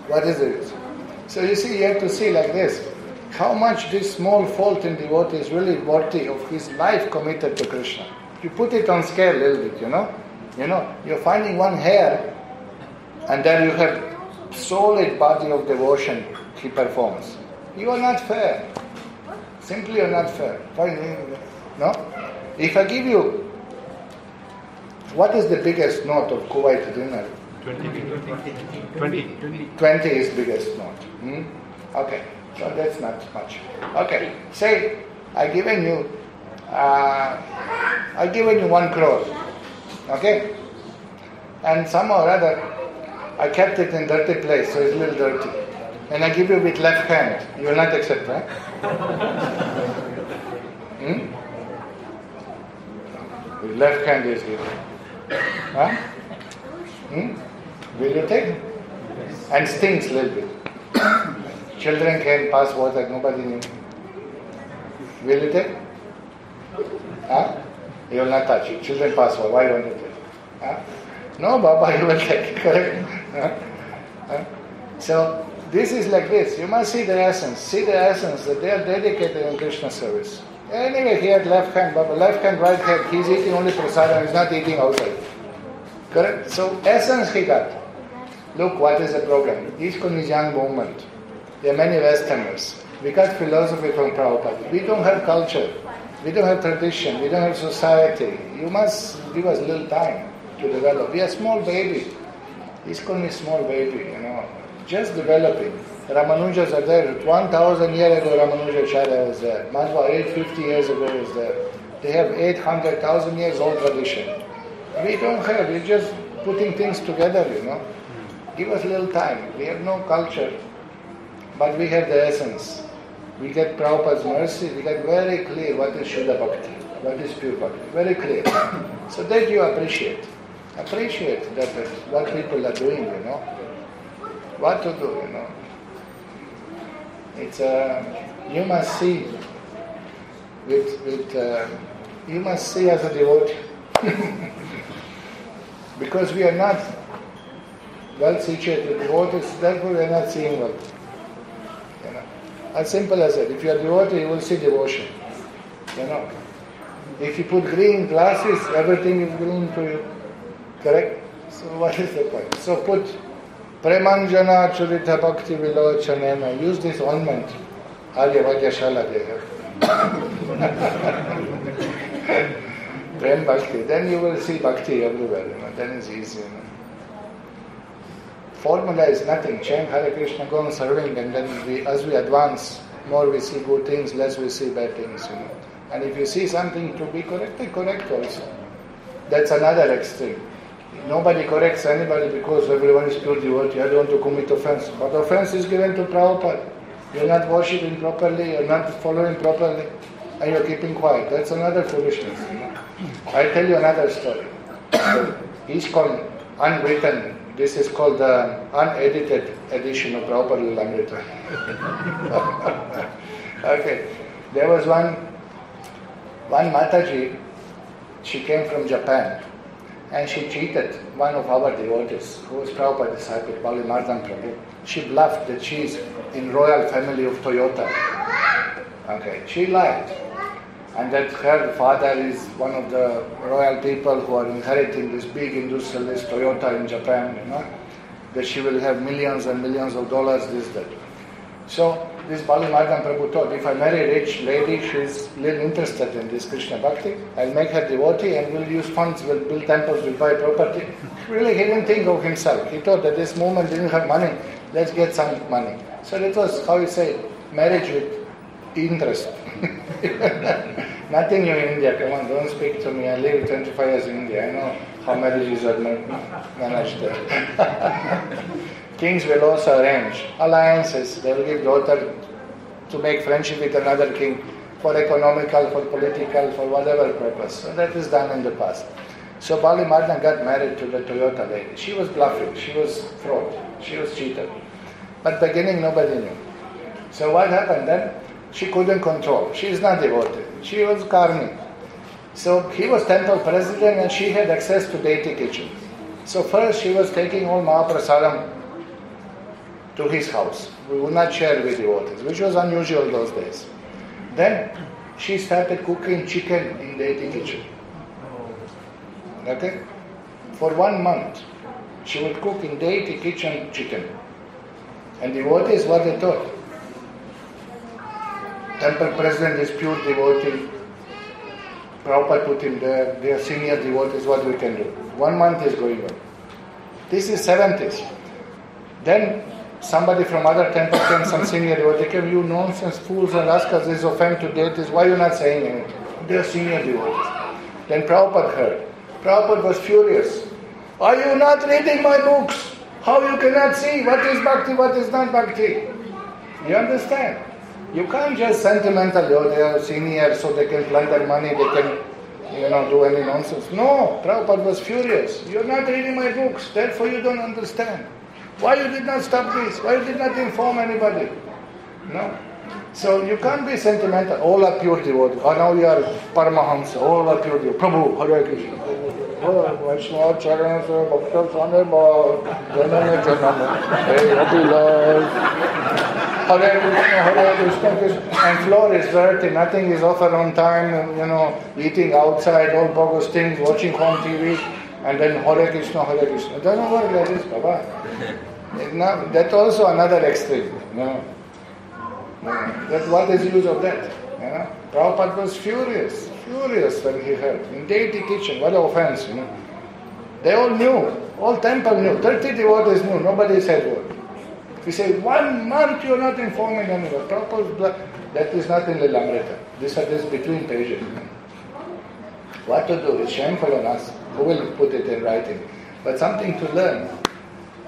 What is the use? So you see, you have to see like this. How much this small fault in devotee is really worthy of his life committed to Krishna. You put it on scale a little bit, you're finding one hair, and then you have solid body of devotion he performs. You are not fair. Simply you're not fair. No? If I give you, what is the biggest note of Kuwait dinar? 20 is biggest note. Okay. So that's not much. Okay, say I given you 1 crore. Okay? And somehow or other I kept it in dirty place, so it's a little dirty. And I give you with left hand. You will not accept, right? With left hand is given. Huh? Will you take? And stings a little bit. Children can pass water, nobody knew. Will you take? Huh? You will not touch it. Children pass water, why don't you take? Huh? No, Baba, you will take it, correct? Huh? So, this is like this. You must see the essence. See the essence that they are dedicated in Krishna service. Anyway, he had left hand, Baba, left hand, right hand. He's eating only prasadam, he's not eating outside. Correct? So, essence he got. Look, what is the problem? ISKCON is young movement. There are many Westerners. We got philosophy from Prabhupada. We don't have culture. We don't have tradition, we don't have society. You must give us a little time to develop. We are a small baby. ISKCON is small baby, just developing. Ramanujas are there. 1,000 years ago, Ramanujacharya was there. Madhva, 850 years ago, was there. They have 800,000 years old tradition. We don't have. We're just putting things together, Give us a little time. We have no culture, but we have the essence. We get Prabhupada's mercy. We get very clear what is Shuddha Bhakti, what is pure Bhakti. Very clear. So that you appreciate. Appreciate that what people are doing, What to do, It's you must see you must see as a devotee. Because we are not well situated devotees, therefore we are not seeing well. As simple as that. If you are devotee, you will see devotion. If you put green glasses, everything is green to you. Correct? So what is the point? So put Premanjana Churita Bhakti Vilochanena. Use this ornament. Arya Vagyashala Deha. Prem Bhakti. Then you will see Bhakti everywhere. Then it's easy. Formula is nothing. Chant Hare Krishna Conservation, and then as we advance, more we see good things, less we see bad things. And if you see something to be corrected, correct also. That's another extreme. Nobody corrects anybody because everyone is pure devotee. I don't want to commit offense. But offense is given to Prabhupada. You're not worshipping properly, you're not following properly, and you're keeping quiet. That's another foolishness. I'll tell you another story. ISKCON unwritten. This is called the unedited edition of Prabhupada Lilamrita. Okay. There was one Mataji, she came from Japan, and she cheated one of our devotees, who was Prabhupada's disciple, Krishna Prabhu. She bluffed that she is in royal family of Toyota. Okay, she lied. And that her father is one of the royal people who are inheriting this big industrialist Toyota in Japan, that she will have millions and millions of dollars, this, that. So this Balimardan Prabhu thought, if I marry a rich lady, she's a little interested in this Krishna Bhakti, I'll make her devotee and we'll use funds, we'll build temples, we'll buy property. Really, he didn't think of himself. He thought that this woman didn't have money, let's get some money. So that was, how you say, marriage with interest. Nothing new in India, come on, don't speak to me. I lived 25 years in India, I know how marriages are managed there. Kings will also arrange alliances. They will give daughter to make friendship with another king for economical, for political, for whatever purpose. So that is done in the past. So Bali Mardan got married to the Toyota lady. She was bluffing, she was fraud, she was cheated. But beginning nobody knew. So what happened then? She couldn't control. She is not devoted. She was karmi. So he was temple president and she had access to deity kitchen. So first she was taking all Mahaprasadam to his house. We would not share with devotees, which was unusual those days. Then she started cooking chicken in deity kitchen. Okay? For 1 month, she would cook in deity kitchen chicken. And devotees, what they thought? Temple president is pure devotee. Prabhupada put him there. They are senior devotees. What we can do? 1 month is going on. This is 70s. Then somebody from other temple came, some senior devotee came, you nonsense fools, and ask us this offend to deities. Why are you not saying anything? They are senior devotees. Then Prabhupada heard. Prabhupada was furious. Are you not reading my books? How you cannot see what is bhakti, what is not bhakti? You understand? You can't just sentimental, they are senior so they can plunder money, they can, do any nonsense. No, Prabhupada was furious. You're not reading my books, therefore you don't understand. Why you did not stop this? Why you did not inform anybody? No. So you can't be sentimental. All are pure devotees. Oh, now you are Paramahamsa. All are pure devotees. Prabhu, Hare Krishna. Vaishnava Charana Bhakta Saneba Janana Janana Hey Abhilash Hare Krishna Krishna. And floor is dirty, nothing is offered on time, eating outside, all bogus things, watching home TV, and then Hare Krishna, Hare Krishna. It doesn't work like this, Baba. That's also another extreme. No. What is the use of that? Prabhupada was furious when he heard. In deity teaching, what an offense, They all knew, all temple knew, 30 devotees knew, nobody said word. If you say 1 month you're not informing anyone, that is not in Lilamrita. This is between pages. What to do? It's shameful on us. Who will put it in writing? But something to learn.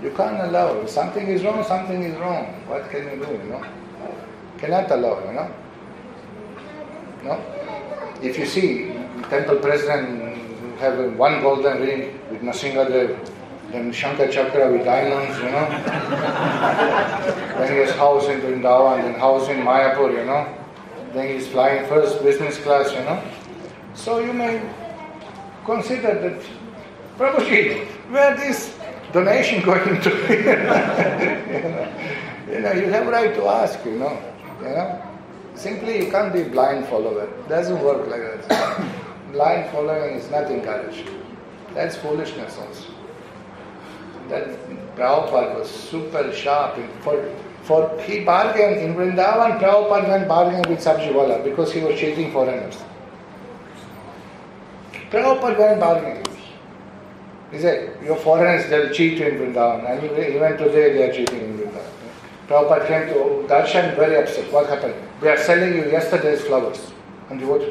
You can't allow. If something is wrong, something is wrong. What can you do, Cannot allow, No? If you see temple president have one golden ring with Nrsimhadev, then Shankar Chakra with diamonds, Then he has house in Brindavan, then house in Mayapur, Then he is flying first business class, So you may consider that, Prabhuji, where this donation going to? You have right to ask, Simply you can't be blind follower. It doesn't work like that. Blind following is not encouraged. That's foolishness also. That Prabhupada was super sharp. He bargained in Vrindavan. Prabhupada went bargaining with Sabjiwala because he was cheating foreigners. Prabhupada went bargaining. He said, your foreigners, they'll cheat you in Vrindavan. And even today they are cheating in Vrindavan. Prabhupada came to Darshan very upset. What happened? We are selling you yesterday's flowers. And he what?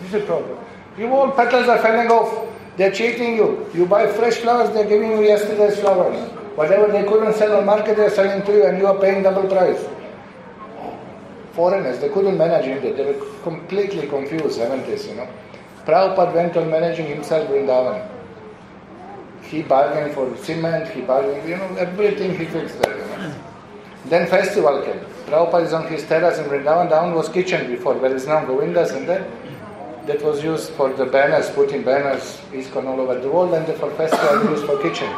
This is Prabhupada. Your old petals are falling off. They're cheating you. You buy fresh flowers, they're giving you yesterday's flowers. Whatever they couldn't sell on market, they're selling to you and you are paying double price. Foreigners, they couldn't manage India. They were completely confused, haven't they, Prabhupada went on managing himself Vrindavan. He bargained for cement, he bargained, everything he fixed there, Then festival came. Prabhupada is on his terrace in Vrindavan. Down was kitchen before, where is now Govindas and that was used for the banners, putting banners, ISKCON all over the world, and for festival used for kitchen.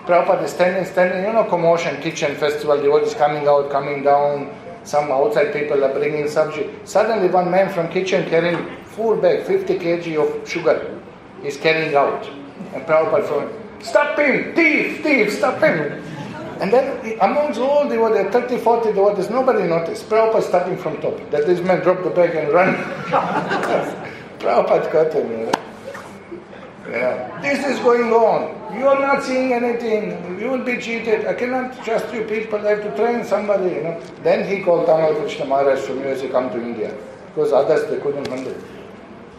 Prabhupada is standing, commotion, kitchen, festival, devotees coming out, coming down, some outside people are bringing sabji. Suddenly one man from kitchen carrying full bag, 50 kg of sugar, is carrying out. And Prabhupada from, stop him, thief, stop him. And then amongst all devotees, 30, 40 devotees, nobody noticed. Prabhupada starting from top. That this man dropped the bag and ran. Prabhupada caught him. This is going on. You are not seeing anything. You will be cheated. I cannot trust you people. I have to train somebody. Then he called Tamal Krishna Maharaj from US to come to India. Because others they couldn't handle.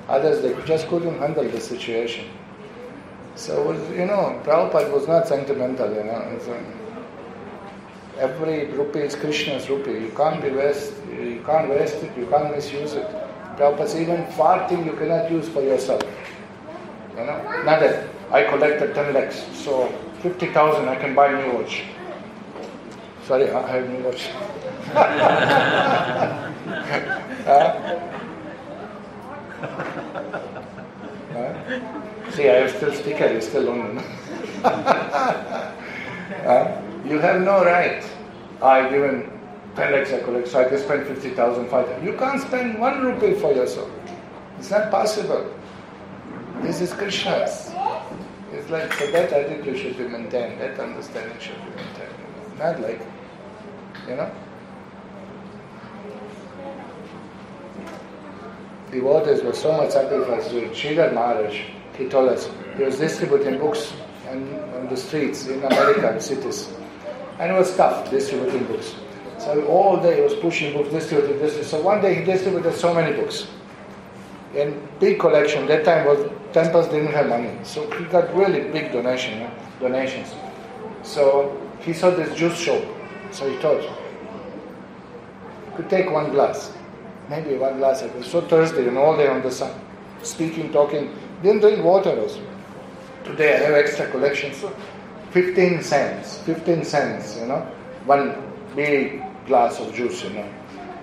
Others they just couldn't handle the situation. So, Prabhupada was not sentimental, Every rupee is Krishna's rupee. You can't waste it, you can't misuse it. Prabhupada says, even farting you cannot use for yourself. Not that I collected 10 lakhs, so 50,000 I can buy a new watch. Sorry, I have a new watch. See, I have still sticker, it's still on. You have no right. I've given 10 lakhs I collect, so I can spend 50,000, 5,000. You can't spend 1 rupee for yourself. It's not possible. This is Krishna's. It's like, so that attitude should be maintained, that understanding should be maintained. Not like, Devotees were so much sacrificed. Sridhar Maharaj, he told us, he was distributing books on the streets in American cities. And it was tough, distributing books. So all day he was pushing books, distributing. So one day he distributed so many books. And big collection. That time temples didn't have money. So he got really big donations. So he saw this juice shop. So he thought, could take 1 glass. Maybe 1 glass. I was so thirsty and all day on the sun. Speaking, talking. Didn't drink water also. Today I have extra collection. So 15 cents, 1 big glass of juice,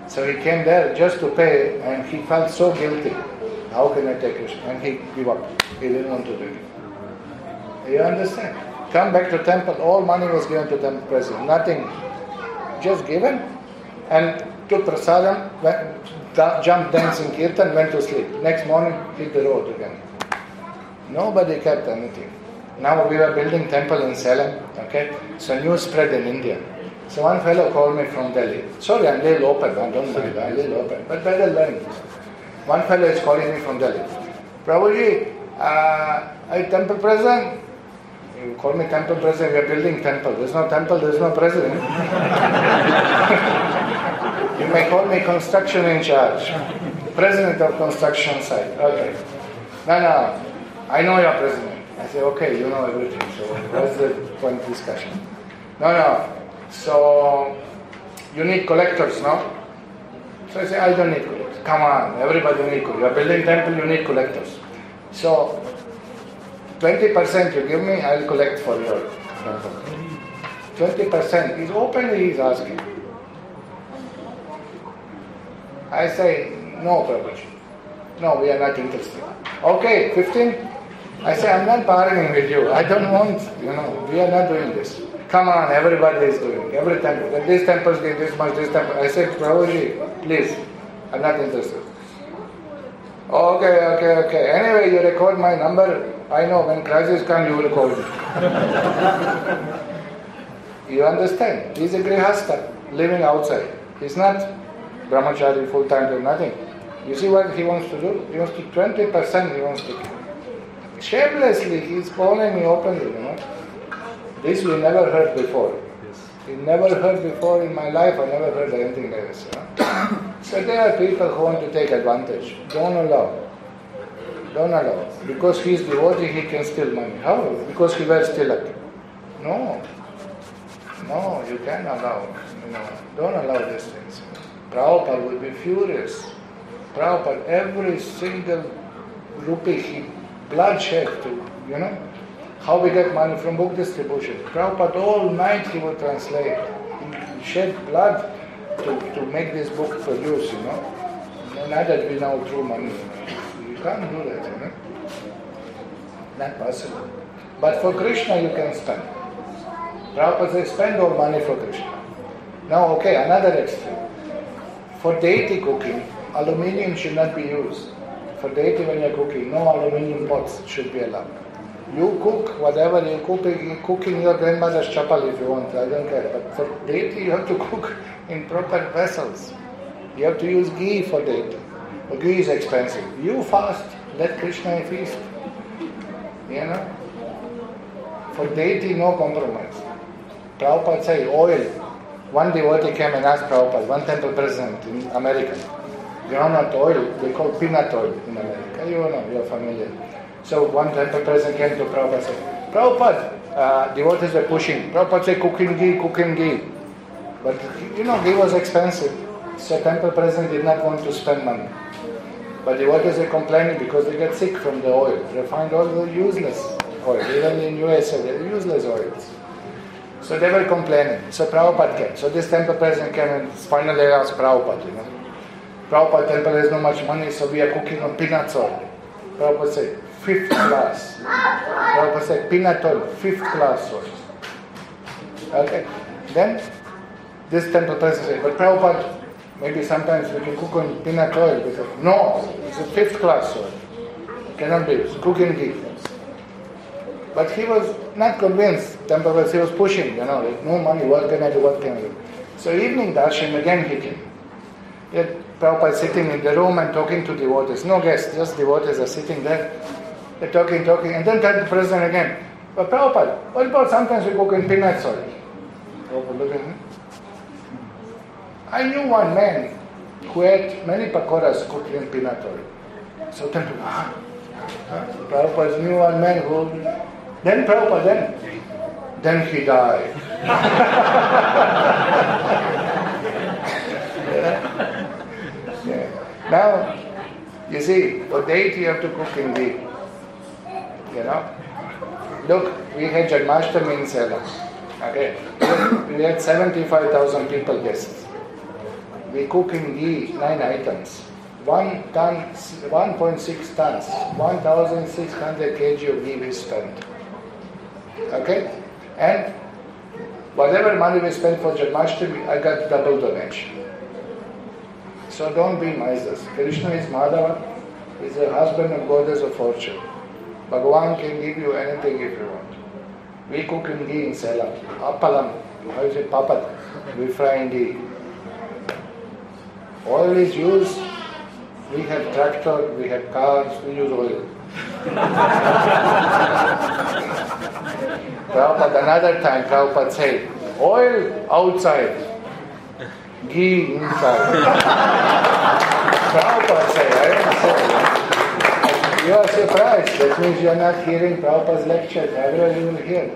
So he came there just to pay and he felt so guilty. How can I take it? And he gave up. He didn't want to do it. You understand? Come back to temple, all money was given to temple president. Nothing. Just given and took prasadam, jumped, dancing kirtan, went to sleep. Next morning, hit the road again. Nobody kept anything. Now we are building temple in Salem, okay? So news spread in India. So one fellow called me from Delhi. Sorry, I'm a little open, I don't mind, I'm a little open. But better learn. One fellow is calling me from Delhi. Prabhuji, are you temple president? You call me temple president, we are building temple. There's no temple, there's no president. You may call me construction in charge. President of construction site. Okay. No, I know you're president. I say, okay, you know everything. So what's the point of discussion? No. So you need collectors, no? So I say, I don't need collectors. Come on, everybody needs collectors. You're building temple, you need collectors. So 20% you give me, I'll collect for your temple. 20%. He's openly he's asking. I say, no, Prabhuji. No, we are not interested. Okay, 15. I say, I'm not bargaining with you. I don't want, we are not doing this. Come on, everybody is doing. Every temple. These temples give this much, this temple. I say, Prabhuji, please, I'm not interested. Okay. Anyway, you record my number. I know when crisis comes, you will call me. You understand? He's a grihasta, living outside. He's not brahmachari, full-time, or nothing. You see what he wants to do? He wants to 20% he wants to give. Shamelessly, he's calling me openly, This we never heard before. Yes. We never heard before in my life. I never heard anything like this. So there are people who want to take advantage. Don't allow. Because he is devotee, he can steal money. How? Because he wears tilak. No, you can't allow. Don't allow these things. Prabhupada will be furious. Prabhupada, every single rupee he bloodshed to, how we get money from book distribution. Prabhupada all night he would translate. He shed blood to make this book produce, Not that we now through money. You can't do that, Not possible. But for Krishna you can spend. Prabhupada says, spend all money for Krishna. Now, okay, another extreme. For deity cooking, aluminium should not be used. For deity when you're cooking, no aluminium pots should be allowed. You cook whatever you cook in your grandmother's chapel if you want, I don't care. But for deity you have to cook in proper vessels. You have to use ghee for deity. Ghee is expensive. You fast, let Krishna feast. For deity, no compromise. Prabhupada say oil. One devotee came and asked Prabhupada, one temple president in America, groundnut oil, they call peanut oil in America. You're familiar. So one temple president came to Prabhupada and said, Prabhupada, devotees were pushing. Prabhupada said, cooking ghee. But ghee was expensive. So temple president did not want to spend money. But devotees are complaining because they get sick from the oil. They find all the useless oil. Even in USA, they're useless oils. So they were complaining. So Prabhupada came. So this temple president came and finally asked Prabhupada, Prabhupada temple has no much money, so we are cooking on peanut oil. Prabhupada said, 5th class. Prabhupada said, peanut oil, 5th class oil. Okay. Then this temple president said, but Prabhupada, maybe sometimes we can cook on peanut oil. Because, no, it's a 5th class oil. Cannot be. It's cooking ghee. But he was not convinced. Temple was, he was pushing, like, no money, what can I do? So evening darshan, again he came. Yet Prabhupada sitting in the room and talking to devotees. No guests, just devotees are sitting there. They're talking. And then the president again. But Prabhupada, what about sometimes we cook in peanut oil? Prabhupada look at him. I knew one man who ate many pakoras cooked in peanut oil. So then Prabhupada knew one man who... Then Prabhupada, then he died. Yeah. Now, you see, for deity you have to cook in ghee. Look, we had Janmashtami in Salem. Okay. We had 75,000 people guests. We cook in ghee 9 items. 1 ton, 1.6 tons, 1,600 kg of ghee we spent. Okay? And whatever money we spent for Janmashtami, I got double donation. So don't be misers. Krishna is Madhava, is the husband of goddess of fortune. Bhagavan can give you anything if you want. We cook in ghee in Salem. Appalam, how is it? Papat. We fry in ghee. Oil is used We have tractor, we have cars, we use oil. Prabhupada, another time, Prabhupada said, oil outside, ghee inside. Prabhupada said, I didn't say. You are surprised. That means you are not hearing Prabhupada's lectures. Otherwise you will hear.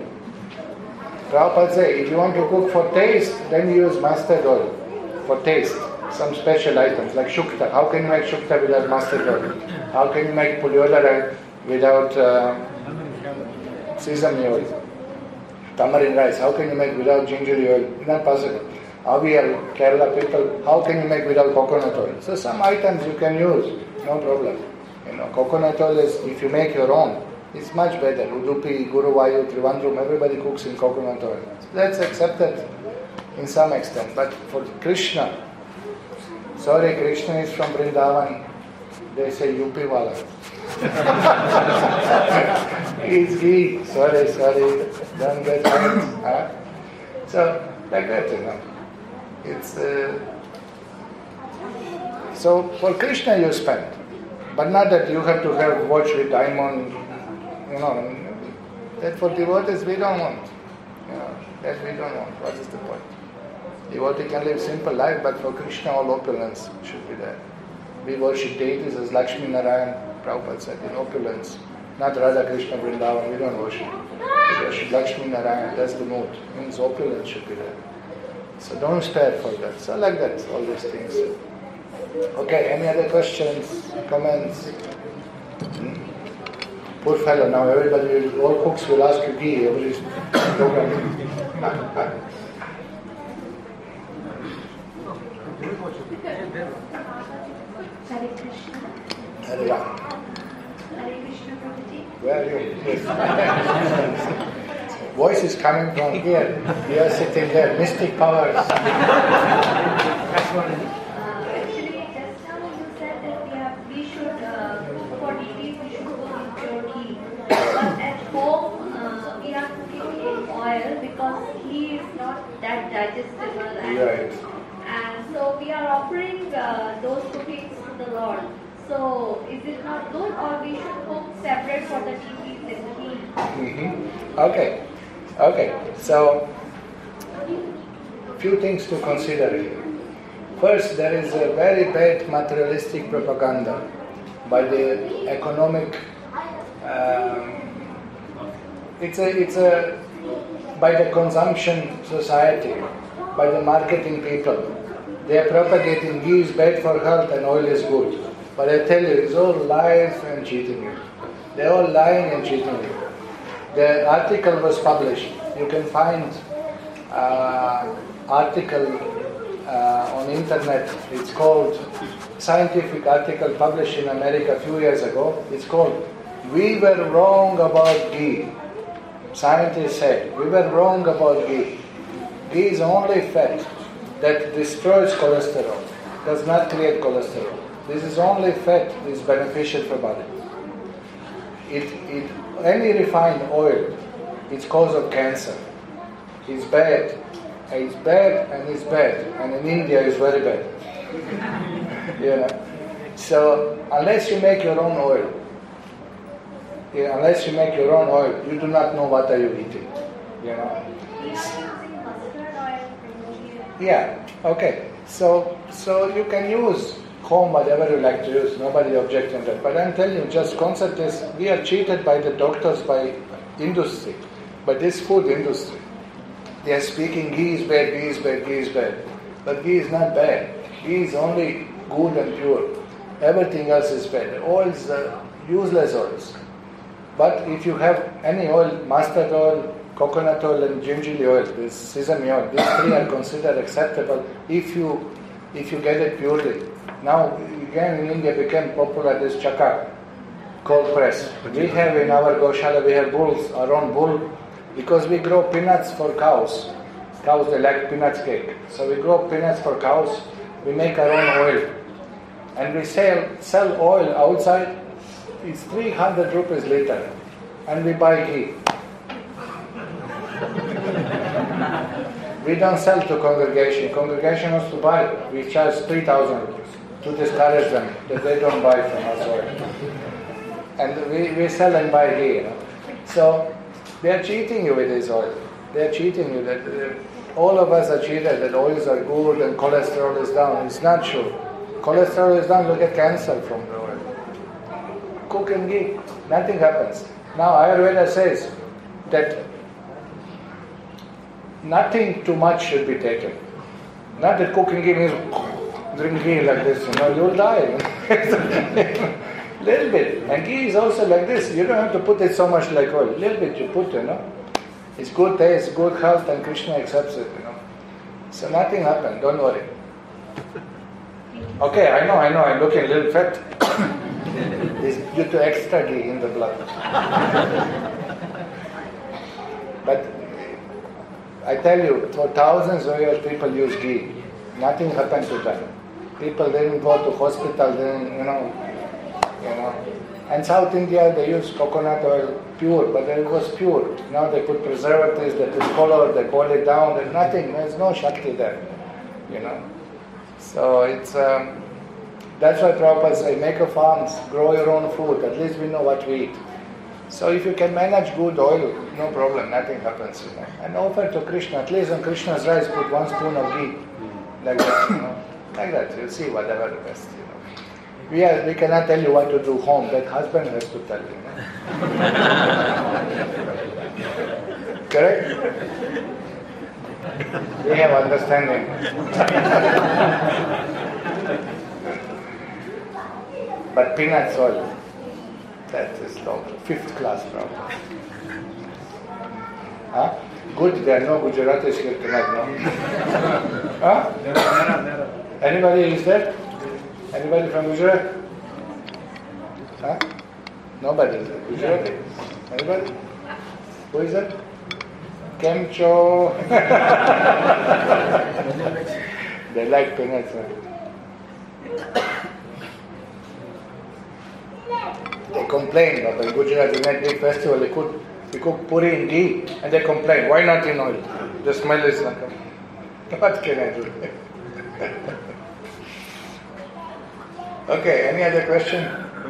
Prabhupada said, if you want to cook for taste, then you use mustard oil for taste. Some special items like shukta. How can you make shukta without mustard oil? How can you make puliyodara without sesame oil? Tamarind rice. How can you make without ginger oil? It's not possible. We are Kerala people. How can you make without coconut oil? So some items you can use, no problem. Coconut oil is, if you make your own, it's much better. Udupi, Guruvayu, Trivandrum, everybody cooks in coconut oil. So that's accepted in some extent. But for Krishna, sorry, Krishna is from Brindavan. They say UP wala. It's ghee. Sorry, don't get hurt. So, like that, It's so for Krishna you spend, but not that you have to have watch with diamond. That for devotees we don't want. That we don't want. What is the point? Devotee can live simple life, but for Krishna all opulence should be there. We worship deities as Lakshmi Narayan, Prabhupada said, in opulence. Not Radha Krishna Brindavan, we don't worship. We worship Lakshmi Narayan, that's the mood. Means opulence should be there. So don't spare for that. So like that, all these things. Okay, any other questions, comments? Poor fellow, now everybody, all cooks will ask you ghee every program. Hare Krishna. Hare Ram. Hare Krishna Prabhuji. Where are you? Yes. Voice is coming from here. You are sitting there. Mystic powers. Actually, just now you said that we should, for deities, we should go with pure ghee. But at home, we are cooking in oil because ghee is not that digestible. Right. And so we are offering those cookings to the Lord. So is it not good, or we should cook separate for the deities and ghee? Okay. So, few things to consider here. First, there is a very bad materialistic propaganda by the economic. It's a by the consumption society, by the marketing people. They are propagating ghee is bad for health and oil is good. But I tell you, it's all lies and cheating you. They're all lying and cheating you. The article was published. You can find article on internet. It's called scientific article published in America a few years ago. It's called "We Were Wrong About Ghee." Scientists said we were wrong about ghee. Ghee is only fat that destroys cholesterol, does not create cholesterol. This is only fat that is beneficial for body. Any refined oil, it's cause of cancer. It's bad. It's bad and it's bad. And in India it's very bad. So unless you make your own oil, you do not know what are you eating. We are using mustard oil. Yeah. Okay. So you can use home whatever you like to use. Nobody objects on that. But I'm telling you, just concept is we are cheated by the doctors, by industry, by this food industry. They are speaking ghee is bad, ghee is bad, ghee is bad. But ghee is not bad. Ghee is only good and pure. Everything else is bad. Oils are useless oils. But if you have any oil, mustard oil, coconut oil and ginger oil, this sesame oil, these three are considered acceptable if you get it purely. Now again in India became popular this chaka, cold press. We have in our Goshala, we have bulls, our own bull, because we grow peanuts for cows. Cows, they like peanuts cake. So we grow peanuts for cows, we make our own oil. And we sell oil outside, it's 300 rupees liter. And we buy ghee. We don't sell to congregation. Congregation wants to buy, we charge 3,000 rupees. to discourage them that they don't buy from us oil. And we sell and buy ghee, you know. So they are cheating you with this oil. They are cheating you that all of us are cheated that oils are good and cholesterol is down. It's not true. Cholesterol is down, you get cancer from the oil. Cook and ghee, nothing happens. Now Ayurveda says that nothing too much should be taken. Not that cooking ghee means drink ghee like this, you know, you'll die. Little bit. And ghee is also like this. You don't have to put it so much like oil. Little bit you put, you know. It's good taste, good health, and Krishna accepts it, you know. So nothing happened, don't worry. Okay, I know, I'm looking a little fat. It's due to extra ghee in the blood. But I tell you, for thousands of years people use ghee. Nothing happened to them. People didn't go to hospital, didn't, you know. And South India, they use coconut oil pure, but it was pure. Now they put preservatives, they put color, they boil it down, there's nothing, there's no Shakti there, you know. So it's, that's why Prabhupada says, make a farms, grow your own food, at least we know what we eat. So if you can manage good oil, no problem, nothing happens, you know. And offer to Krishna, at least on Krishna's rice, put 1 spoon of ghee, like that, you know. Like that, you'll see whatever the best, you know. We cannot tell you what to do home, that husband has to tell you. No? Correct? We have understanding. But peanut oil, that is long, 5th class problem. Huh? Good, there are no Gujaratis here tonight, no? Huh? Anybody is there? Anybody from Gujarat? Huh? Nobody is there. Gujarati? Anybody? Who is that? Kemcho. They like peanuts. They complain, but in Gujarat, in that big festival, we cook puri in ghee, and they complain, why not in oil? The smell is not coming. What can I do? Okay, any other question?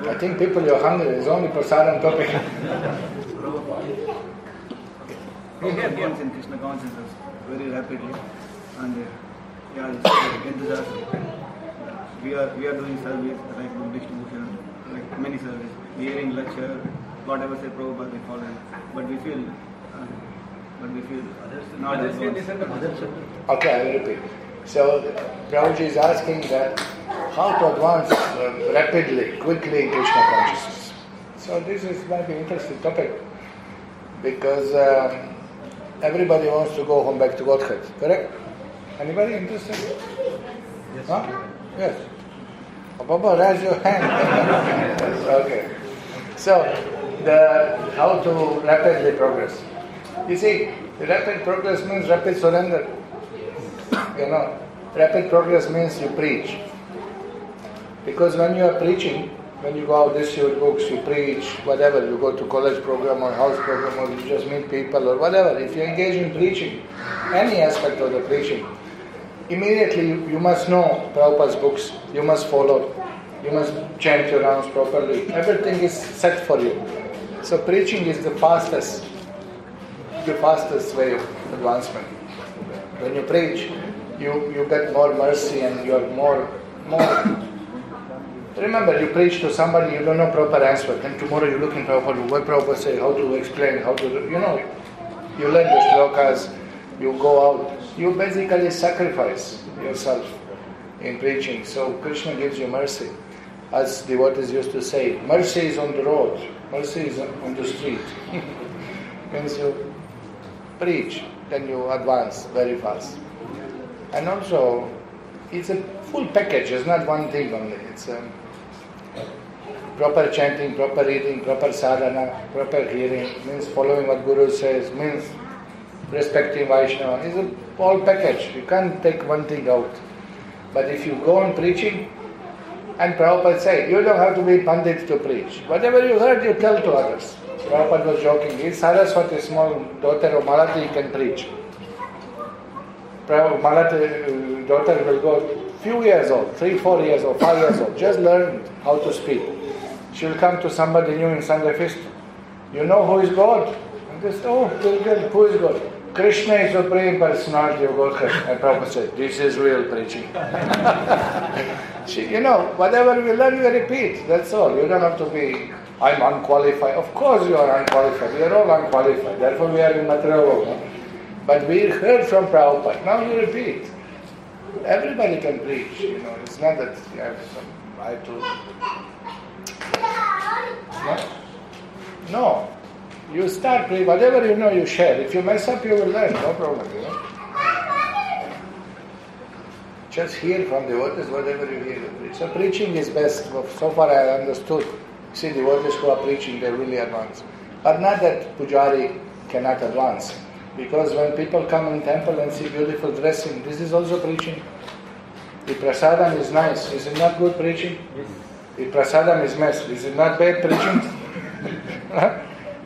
I think people, you're hungry. There's only Prasad on topic. We have games in Krishna Conservation very rapidly, and enthusiastic. We are doing service like book distribution, like many service, hearing lecture, whatever say Prabhupada we follow, but we feel not advanced. Okay, I will repeat. So Prabhuji is asking that how to advance rapidly, quickly in Krishna consciousness. So this is might be an interesting topic because everybody wants to go home back to Godhead, correct? Anybody interested? Yes. Huh? Yes. Baba, raise your hand. Okay. So how to rapidly progress. You see, rapid progress means rapid surrender. You know, rapid progress means you preach. Because when you are preaching, when you go out, distribute books, you preach, whatever, you go to college program or house program or you just meet people or whatever, if you engage in preaching, any aspect of the preaching, immediately you must know Prabhupada's books, you must follow, you must chant your rounds properly, everything is set for you. So preaching is the fastest way of advancement. When you preach, you get more mercy and you are more. Remember, you preach to somebody, you don't know proper answer. Then tomorrow you look in Prabhupada, what Prabhupada say, how to explain, how to do, you learn the shlokas, you go out. You basically sacrifice yourself in preaching. So Krishna gives you mercy. As devotees used to say, mercy is on the road, mercy is on the street. Means you preach, then you advance very fast. And also, it's a full package, it's not one thing only. It's proper chanting, proper reading, proper sadhana, proper hearing, means following what Guru says, means respecting Vaishnava. It's a whole package. You can't take one thing out. But if you go on preaching, and Prabhupada said, you don't have to be Pandit to preach. Whatever you heard, you tell to others. Prabhupada was joking. If Saraswati, small daughter of Malathi, can preach. Malathi daughter will go few years old, 3, 4 years old, 5 years old, just learned how to speak. She will come to somebody new in Sunday feast. You know who is God? And they say, oh, who is God? Krishna is Supreme Personality of Godhead. And Prabhupada said, this is real preaching. Whatever we learn, we repeat. That's all. You don't have to be, I'm unqualified. Of course you are unqualified. We are all unqualified. Therefore we are in material world. No? But we heard from Prabhupada. Now you repeat. Everybody can preach. It's not that you have some right to... No. You start preaching. Whatever you know, you share. If you mess up, you will learn. No problem. Just hear from devotees whatever you hear. So preaching is best. So far I have understood. See, devotees who are preaching, they really advance. But not that Pujari cannot advance. Because when people come in temple and see beautiful dressing, this is also preaching. The prasadam is nice. Is it not good preaching? Yes. The prasadam is mess. Is it not bad preaching?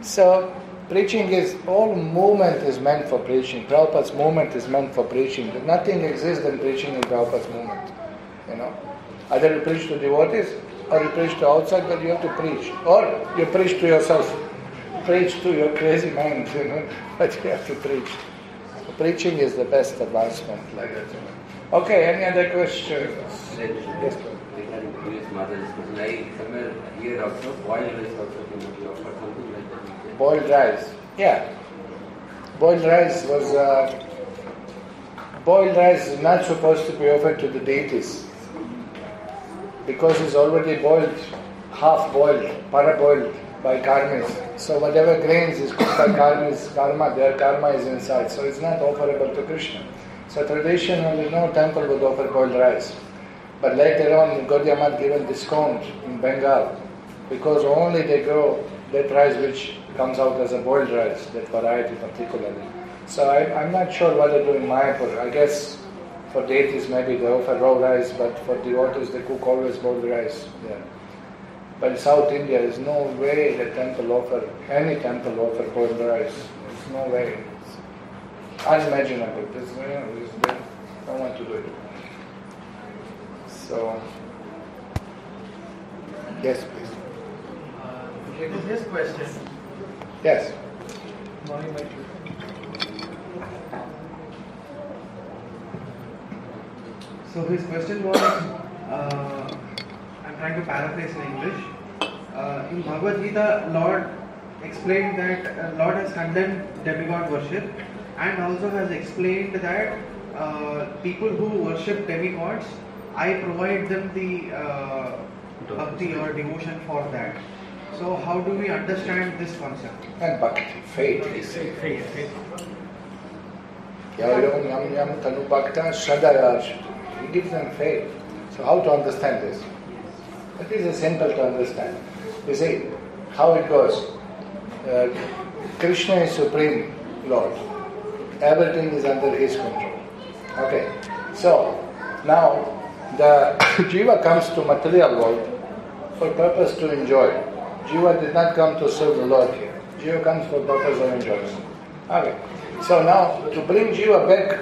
So, preaching is, all movement is meant for preaching. Prabhupada's movement is meant for preaching. Nothing exists than preaching in Prabhupada's movement. Either you preach to devotees, or you preach to outside, but you have to preach. Or you preach to yourself. Preach to your crazy mind, but you have to preach. So preaching is the best advancement like that. Okay, any other questions? Yes, regarding the previous mother discussion, I somewhere here also, boiled rice also came to be offered, something like that. Boiled rice, yeah. Boiled rice is not supposed to be offered to the deities because it's already boiled, half boiled, para-boiled by karmis. So whatever grains is cooked by karmis, their karma is inside. So it's not offerable to Krishna. So traditionally no temple would offer boiled rice. But later on Gaudiya Math given discount in Bengal because only they grow that rice which comes out as a boiled rice, that variety particularly. So I'm not sure what they do in Mayapur. I guess for deities maybe they offer raw rice, but for devotees they cook always boiled rice. Yeah. But in South India there is no way any temple offer boiled rice. There's no way. It's unimaginable. They don't want to do it. So, yes please. It is his question. Yes. So his question was, I'm trying to paraphrase in English. In Bhagavad Gita, Lord explained that Lord has condemned demigod worship and also has explained that people who worship demigods, I provide them the bhakti or devotion for that. So how do we understand this concept? And bhakti, faith is faith. Yam yam tanu bhakta shraddhaya. He gives them faith. So how to understand this? It is simple to understand. You see how it goes. Krishna is Supreme Lord. Everything is under His control. Okay. So now the jiva comes to material world for purpose to enjoy. Jiva did not come to serve the Lord here. Jiva comes for purpose of enjoyment. Okay. So now to bring jiva back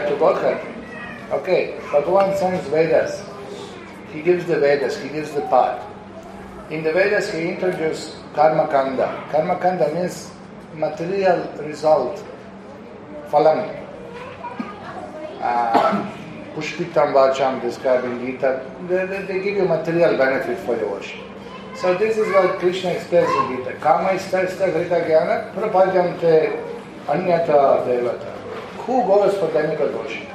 to Godhead. Okay. Bhagavan sends Vedas. He gives the Vedas. He gives the path. In the Vedas he introduced karma kanda. Karma kanda means material result. Phalam. Pushpitam Vacham describing Gita. They give you material benefit for your worship. So this is what Krishna explains in Gita. Kama istasta grita jnana prapadyam te anyata devata. Who goes for demigod worship?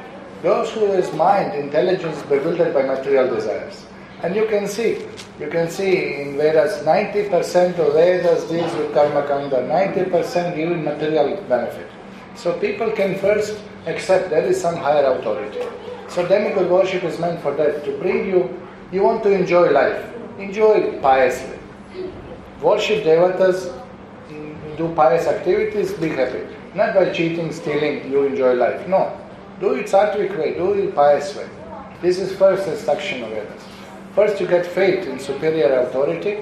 Those whose mind, intelligence is bewildered by material desires. And you can see in Vedas, 90% of Vedas deals with karma kanda, 90% giving material benefit. So people can first accept there is some higher authority. So demigod worship is meant for that, to bring you want to enjoy life. Enjoy piously. Worship devatas, do pious activities, be happy. Not by cheating, stealing, you enjoy life. No. Do it sattvic way, do it pious way. This is first instruction of Vedas. First you get faith in superior authority,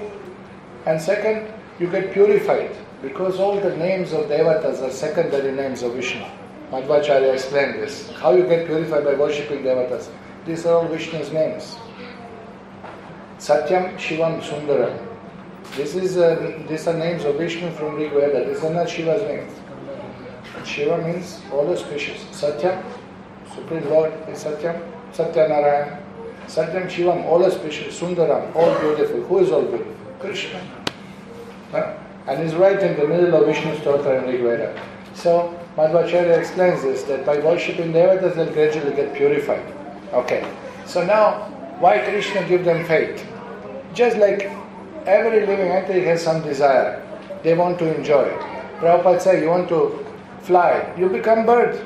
and second, you get purified, because all the names of devatas are secondary names of Vishnu. Madhvacharya explained this. How you get purified by worshipping devatas. These are all Vishnu's names. Satyam, Shivam, Sundaram. These are names of Vishnu from Rig Veda. These are not Shiva's names. Shiva means all auspicious. Satyam, Supreme Lord is Satyam, Satyanarayan. Satyam, Shivam, all auspicious. Sundaram, all beautiful. Who is all beautiful? Krishna. Huh? And he's right in the middle of Vishnu's Stotra in Rig Veda. So, Madhvacharya explains this, that by worshipping devatas they'll gradually get purified. Okay. So now, why Krishna give them faith? Just like every living entity has some desire. They want to enjoy it. Prabhupada said, you want to fly, you become bird.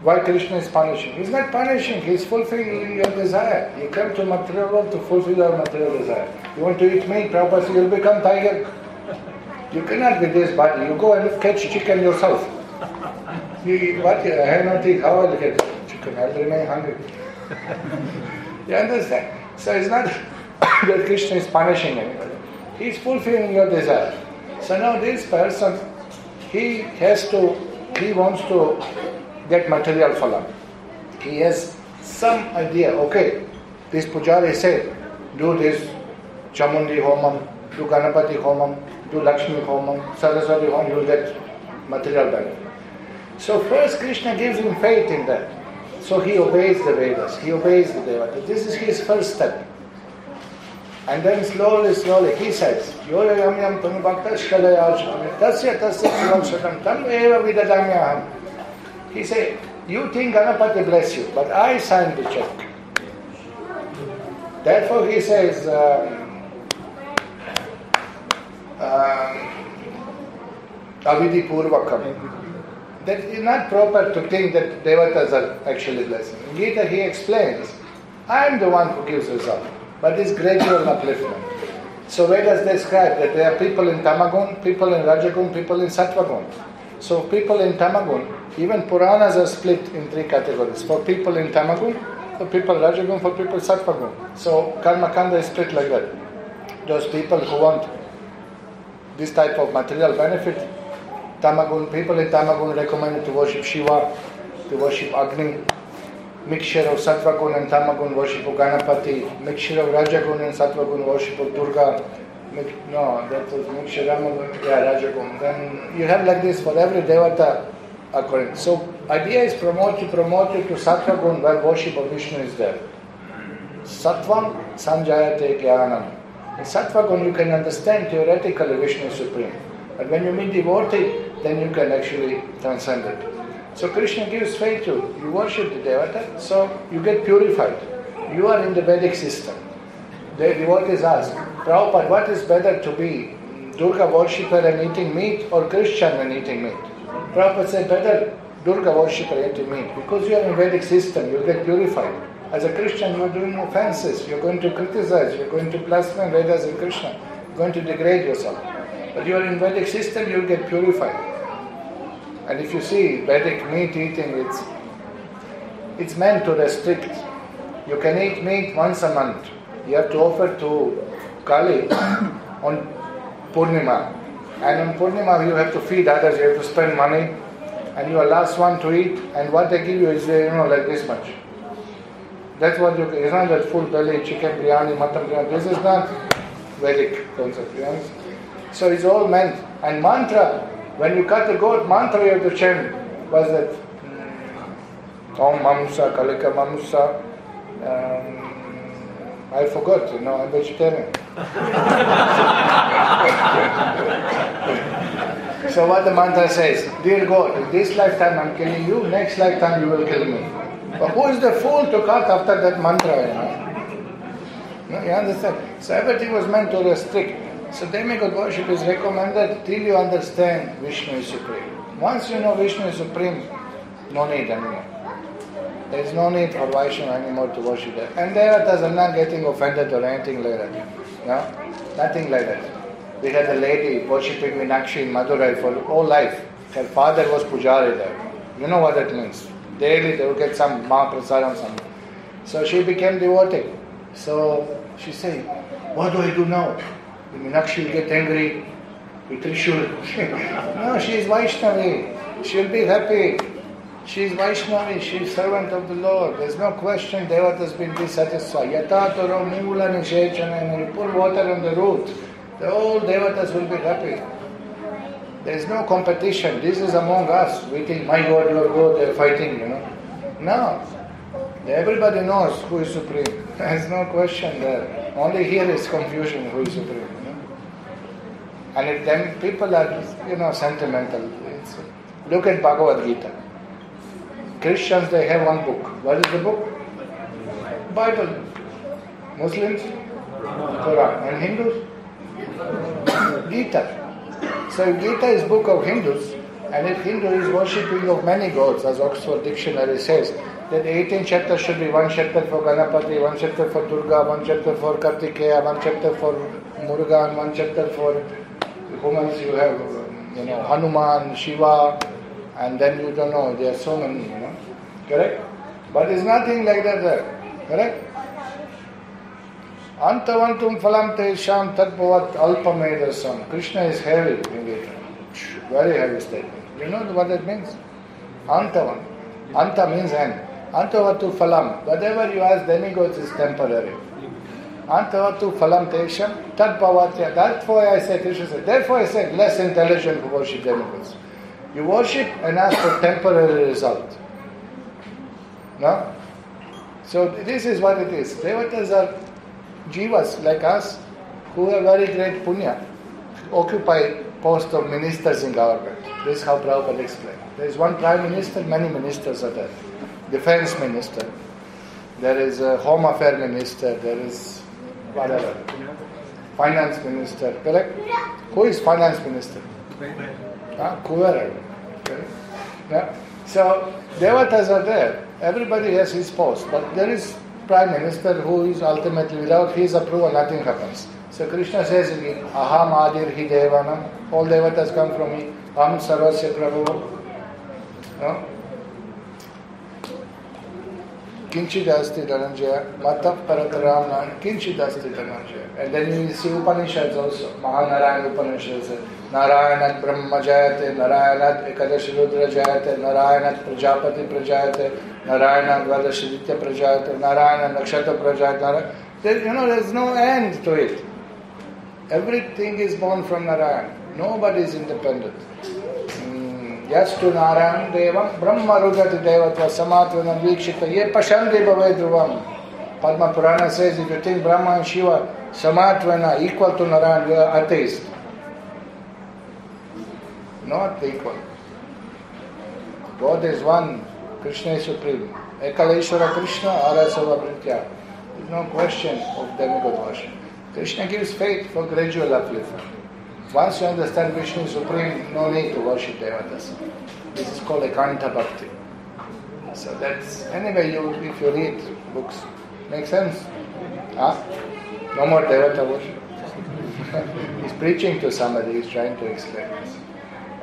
Why Krishna is punishing? He's not punishing, he's fulfilling your desire. You come to material world to fulfill your material desire. You want to eat meat, Prabhupada said, you'll become tiger. You cannot with this body. You go and catch chicken yourself. I have not eaten. How will I get chicken? I'll remain hungry. You understand? So it's not that Krishna is punishing anybody. He is fulfilling your desire. So now this person, he wants to get material phala. He has some idea, okay, this pujari said, do this Chamundi Homam, do Ganapati Homam, do Lakshmi Homam, Saraswati Homam, you will get material benefit. So first Krishna gives him faith in that. So he obeys the Vedas, he obeys the Devata. This is his first step. And then slowly he says, Yoya yam yam tanu bhaktas kalayarjam tasya shivam shatam tam eva vidadamyaham. He said, you think Ganapati bless you, but I signed the check. Therefore he says, Avidhi Purvakam. That is not proper to think that devatas are actually blessing. In Gita he explains, I am the one who gives result, but it's gradual upliftment. So Vedas describe that there are people in Tamagun, people in Rajagun, people in Sattvagun. So people in Tamagun, even Puranas are split in 3 categories. For people in Tamagun, for people Rajagun, for people Sattvagun. So Karma Kanda is split like that. Those people who want this type of material benefit, Tamagun, people in Tamagun recommended to worship Shiva, to worship Agni. Mixture of Sattvagun and Tamagun worship of Ganapati. Mixture of Rajagun and Sattvagun worship of Durga. That was mixture Ramanujas, Rajagun. Then you have like this for every devata according. So idea is promote you to Sattvagun where worship of Vishnu is there. Sattvam sanjayate jnanam. In Sattvagun you can understand theoretically Vishnu is supreme. But when you meet devotee, then you can actually transcend it. So Krishna gives faith to you. You worship the devata, so you get purified. You are in the Vedic system. The devotees ask, Prabhupada, what is better to be? Durga worshipper and eating meat or Christian and eating meat? Prabhupada said, better Durga worshipper eating meat. Because you are in Vedic system, you get purified. As a Christian, you are doing offenses. You are going to criticize. You are going to blaspheme Vedas and Krishna. You are going to degrade yourself. But you are in Vedic system, you will get purified. And if you see Vedic meat eating, it's meant to restrict. You can eat meat once a month. You have to offer to Kali on Purnima. And on Purnima you have to feed others, you have to spend money. And you are last one to eat. And what they give you is, like this much. That's what you get. It's not that full belly, chicken biryani, mutton biryani. This is not Vedic concept. So it's all meant. And mantra, when you cut the goat, mantra you have to chant. Was that Om Mamusa, Kalika Mamusa. I forgot, I'm vegetarian. So what the mantra says, dear God, in this lifetime I'm killing you, next lifetime you will kill me. But who is the fool to cut after that mantra, You understand? So everything was meant to restrict. So demigod worship is recommended till you understand Vishnu is supreme. Once you know Vishnu is supreme, no need anymore. There is no need for Vaishnava anymore to worship that. And devatas are not getting offended or anything like that. Nothing like that. We had a lady worshipping Meenakshi in Madurai for all life. Her father was Pujari there. You know what that means. Daily they would get some Mahaprasadam, something. So she became devotee. So she said, what do I do now? Meenakshi will get angry with Trishul. No, she is Vaishnavi. She will be happy. She is Vaishnavi, she is servant of the Lord. There is no question Devatas will be satisfied. Yatataro Mula Nishechana, and you pour water on the root, the whole Devatas will be happy. There is no competition. This is among us. We think, my God, your God, they are fighting, No. Everybody knows who is supreme. There is no question there. Only here is confusion who is supreme. And then people are, sentimental. Look at Bhagavad Gita. Christians, they have one book. What is the book? Bible. Muslims? Quran. And Hindus? Gita. So Gita is book of Hindus, and if Hindu is worshipping of many gods, as Oxford Dictionary says, then the 18 chapters should be one chapter for Ganapati, one chapter for Durga, one chapter for Kartikeya, one chapter for Murugan, one chapter for humans. You have, Hanuman, Shiva, and then you don't know, there are so many, Correct? But it's nothing like that there. Correct? Antavantum phalam tesham tadbhavat alpamedasam. Krishna is heavy in Gita. Very heavy statement. You know what that means? Antavan. Anta means end. Antavatu phalam. Whatever you ask demigods is temporary. Antavatu phalam tesham tadbhavat. That's why I say, Krishna said, therefore I said, less intelligent who worship demigods. You worship and ask for temporary result. No? So this is what it is. Devatas are jivas like us who have very great punya, occupy post of ministers in government. This is how Prabhupada explained. There is one prime minister, many ministers are there. Defense minister, there is a home affair minister, there is whatever. Finance minister, correct? Who is finance minister? Kuvera. Yeah. So Devatas are there. Everybody has his post, but there is Prime Minister who is ultimately, without his approval, nothing happens. So Krishna says again, Aham Adir Hi Devanam, all Devatas come from me, Aham Sarvasya Prabhu. No? Kinchid Asti Dhananjaya, Matav Parataramna, Kinchid Asti Dhananjaya. And then you see Upanishads also, Mahanarayan Upanishads, Narayanat Brahma Jayate, Narayanat Ekadashi Rudra Jayate, Narayanat Prajapati Prajayate, Narayanat Vadashaditya Prajayate, Narayanat Nakshatra Prajayate. There's no end to it. Everything is born from Narayan. Nobody is independent. Yastu Narayan Devam Brahma Rudati Devatva Samatvanam Vikshita Ye Pashandi Bhave Dhruvam. Padma Purana says if you think Brahma and Shiva Samatvana equal to Narayan, you are atheist. Not equal. God is one. Krishna is supreme. Ekaleshwara Krishna Arasava Britya. There is no question of demigod worship. Krishna gives faith for gradual upliftment. Once you understand Krishna is supreme, no need to worship Devatas. This is called Ekanta Bhakti. So that's, anyway, if you read books, makes sense? No more Devata worship. He's preaching to somebody, he's trying to explain this.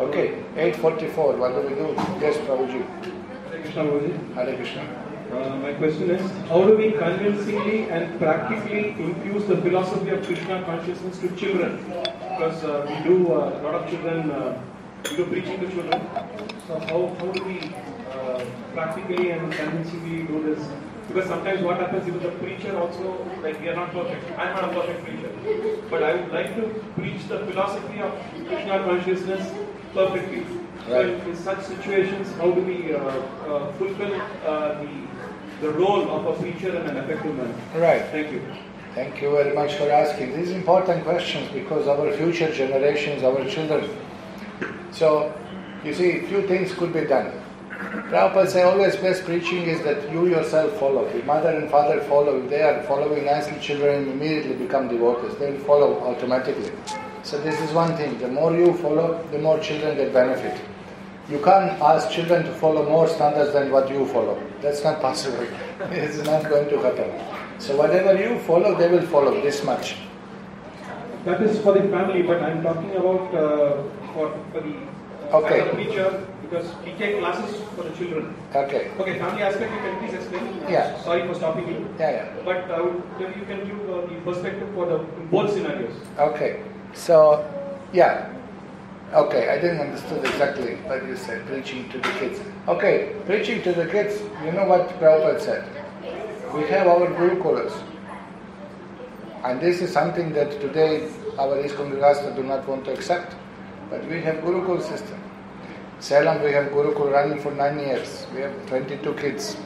Okay, 8:44, what do we do? Yes, Prabhuji. Hare Krishna, Prabhuji. Hare Krishna. My question is, how do we convincingly and practically infuse the philosophy of Krishna consciousness to children? Because we do a lot of children, we do preaching to children. So how do we practically and convincingly do this? Because sometimes what happens is the preacher also, like we are not perfect. I'm not a perfect preacher. But I would like to preach the philosophy of Krishna consciousness perfectly. Right. So in such situations, how do we fulfill the role of a preacher in an effective manner? Right. Thank you. Thank you very much for asking. These important questions because our future generations, our children. So, you see, few things could be done. Prabhupada says always best preaching is that you yourself follow. If mother and father follow, if they are following nicely, children immediately become devotees. They will follow automatically. So this is one thing. The more you follow, the more children get benefit. You can't ask children to follow more standards than what you follow. That's not possible. It's not going to happen. So whatever you follow, they will follow this much. That is for the family, but I'm talking about for the Okay. as a preacher, because we take classes for the children. Okay. Okay, family aspect you can please explain. Yeah. Sorry for stopping you. Yeah. But maybe you can give the perspective for the both scenarios. Okay. So, yeah. Okay, I didn't understand exactly what you said, preaching to the kids. Okay, preaching to the kids, you know what Prabhupada said? We have our Gurukulas. And this is something that today our ISKCON Grihastha do not want to accept. But we have Gurukul system. Salem, we have Gurukul running for 9 years. We have 22 kids.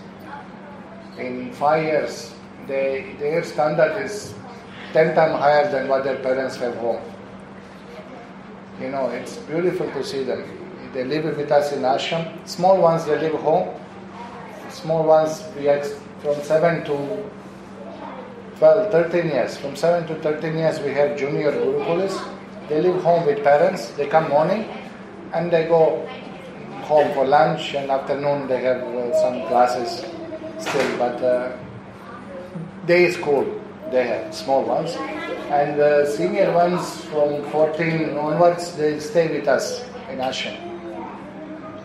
In 5 years, their standard is 10 times higher than what their parents have home. You know, it's beautiful to see them. They live with us in ashram. Small ones, they live home. Small ones, we have from 7 to 12, 13 years. From 7 to 13 years, we have junior Gurukulis. They live home with parents. They come morning and they go home for lunch, and afternoon they have some classes still, but day school they have, small ones. And the senior ones from 14 onwards, they stay with us in ashram.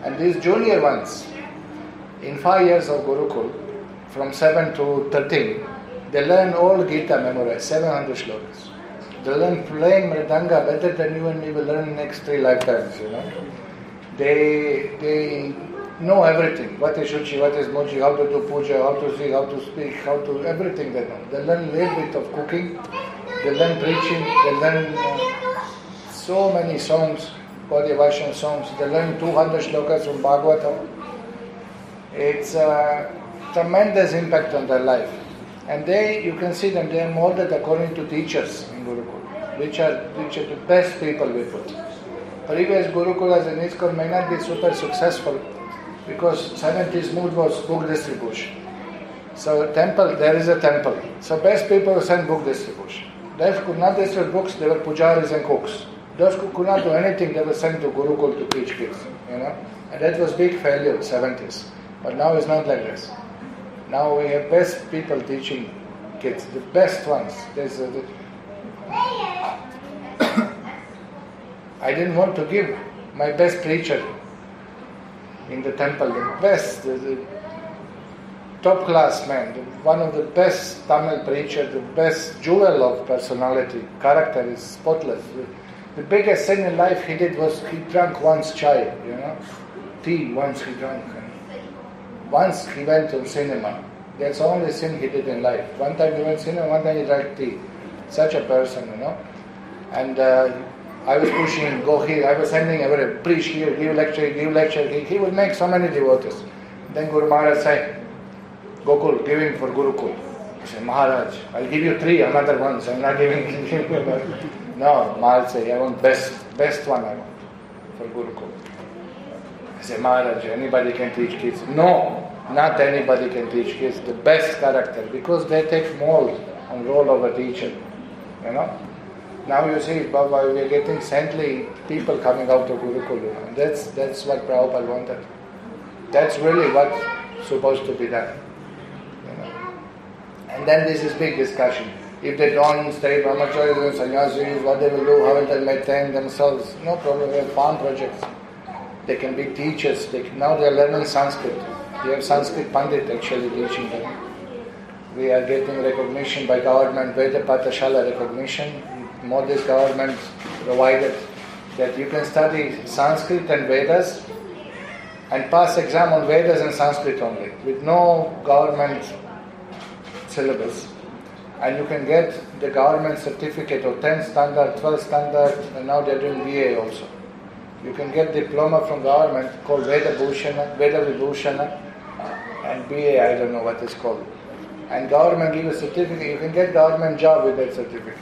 And these junior ones, in 5 years of Gurukul, from 7 to 13, they learn all Gita memorized, 700 shlokas. They learn playing mridanga better than you and me will learn in the next 3 lifetimes, you know. They know everything. What is Shuchi, what is Mochi, how to do puja, how to sing, how to speak, how to, everything they know. They learn a little bit of cooking, they learn preaching, they learn so many songs, Gaudiya Vaishnava songs. They learn 200 shlokas from Bhagavatam. It's a tremendous impact on their life. And you can see them, they are molded according to teachers in Gurukul, which are the best people we put. Previous Gurukulas in ISKCON may not be super successful because 70s mood was book distribution. So there is a temple. So best people send book distribution. Those who could not distribute books, they were pujaris and cooks. Those who could not do anything, they were sent to Gurukul to teach kids. You know, and that was big failure in 70s. But now it's not like this. Now we have best people teaching kids, the best ones. I didn't want to give my best preacher in the temple, the best, the top class man, one of the best Tamil preacher, the best jewel of personality, character is spotless. The biggest sin in life he did was he drank once chai, you know, tea once he drank. Once he went to cinema. That's the only sin he did in life. One time he went to cinema, one time he drank tea. Such a person, you know. And I was pushing him, go here. I was sending everywhere, preach here, give lecture. He would make so many devotees. Then Guru Maharaj said, Gokul, give him for Gurukul. I said, Maharaj, I'll give you 3 another ones. I'm not giving him. No, Maharaj said, I want best one I want for Gurukul. I said, Maharaj, anybody can teach kids. No, not anybody can teach kids. The best character, because they take mold and role of a teacher. You know. Now you see, Baba, we are getting saintly people coming out of Gurukul. You know. That's what Prabhupada wanted. That's really what's supposed to be done. You know. And then this is big discussion. If they don't stay brahmacharis and sannyasis, what they will do, how will they maintain themselves? No problem, we have farm projects. They can be teachers. Now they are learning Sanskrit. We have Sanskrit Pandit actually teaching them. We are getting recognition by government, Veda Pathashala recognition. Modi's government provided that you can study Sanskrit and Vedas and pass exam on Vedas and Sanskrit only, with no government syllabus. And you can get the government certificate of 10 standard, 12 standard, and now they are doing BA also. You can get diploma from government called Veda Vibhushana, and BA, I don't know what it's called. And government give a certificate, you can get government job with that certificate.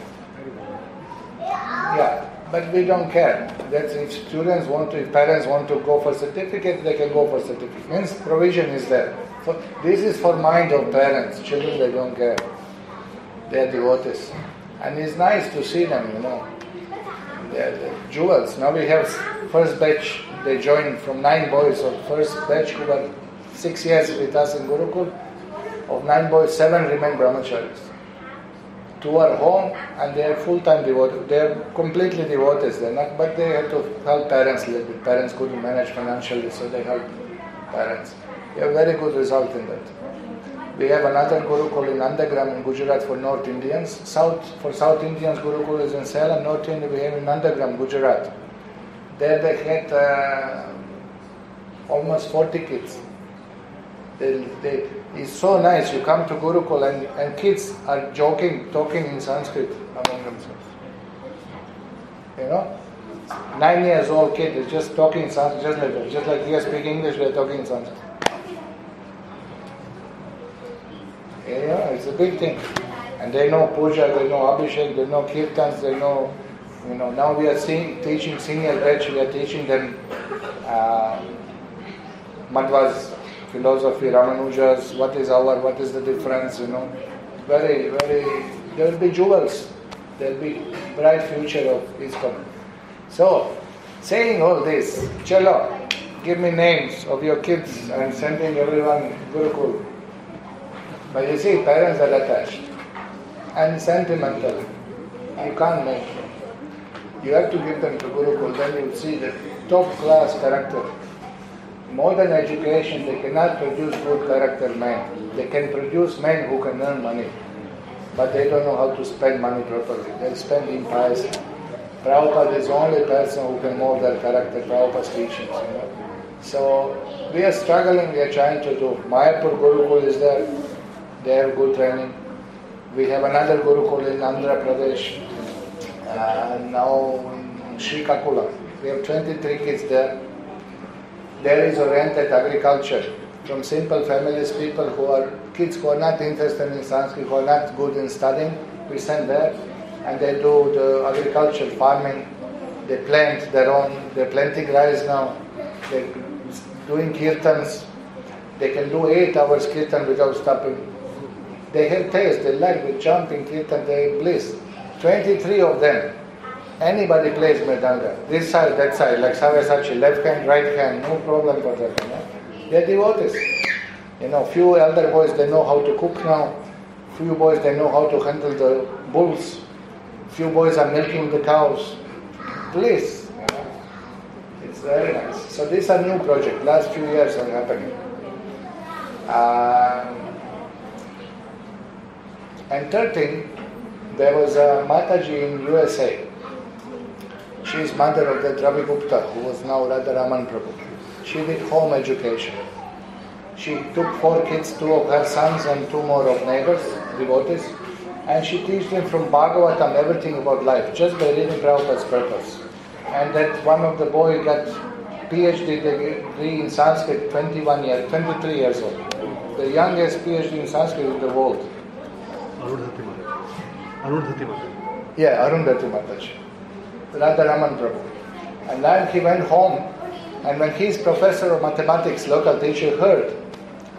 Yeah, but we don't care. That's if students want to, if parents want to go for certificate, they can go for certificate. Means provision is there. This is for mind of parents. Children, they don't care. They are devotees. And it's nice to see them, you know. They are the jewels. Now we have first batch, they joined from 9 boys, or first batch who were 6 years with us in Gurukul. Of 9 boys, 7 remain brahmacharis. 2 are home and they are full-time devotees. They are completely devotees. They're not, but they have to help parents a little bit. Parents couldn't manage financially, so they help parents. We have very good result in that. We have another Gurukul in Nandagram in Gujarat for North Indians. For South Indians, Gurukul is in Salem. North India we have in Nandagram, Gujarat. There they had almost 40 kids. It's so nice. You come to Gurukul and kids are joking, talking in Sanskrit among themselves. 9 years old kid is just talking in Sanskrit, just like that. Just like here speaking English, they're talking in Sanskrit. It's a big thing. And they know puja, they know abhishek, they know kirtans, they know, now we are teaching senior batch, we are teaching them Madhva's philosophy, Ramanujas, what is the difference, Very, very, there will be jewels, there will be bright future of ISKCON. So, saying all this, chalo, give me names of your kids and sending everyone Gurukul. But you see, parents are attached and sentimental. You can't make them. You have to give them to Gurukul, then you will see the top class character. Modern education, they cannot produce good character men. They can produce men who can earn money, but they don't know how to spend money properly. They spend impiously. Prabhupada is the only person who can mold their character, Prabhupada's teachings. So we are struggling, we are trying to do. Mayapur Gurukul is there. They have good training. We have another Gurukul in Andhra Pradesh, now in Srikakulam. We have 23 kids there. There is oriented agriculture from simple families, kids who are not interested in Sanskrit, who are not good in studying. We send there and they do the agriculture, farming. They plant they're planting rice now. They're doing kirtans. They can do 8 hours kirtan without stopping. They have taste, they like the jumping kirtan, they bliss. 23 of them. Anybody plays mridanga. This side, that side, like Savyasachi, left hand, right hand, no problem for them. They're devotees. Few elder boys, they know how to cook now. Few boys, they know how to handle the bulls. Few boys are milking the cows. Bliss. It's very nice. So these are new projects. Last few years are happening. And third thing, there was a Mataji in USA. She is mother of the Ravi Gupta, who was now Radharaman Prabhu. She did home education. She took 4 kids, 2 of her sons and 2 more of neighbors, devotees, and she teach them from Bhagavatam everything about life, just by reading Prabhupada's purpose. And that one of the boy got PhD degree in Sanskrit 23 years old. The youngest PhD in Sanskrit in the world. Arundhati Mataji. Yeah, Arundhati Mataji. Radharaman Prabhu. And then he went home, and when his professor of mathematics, local teacher, heard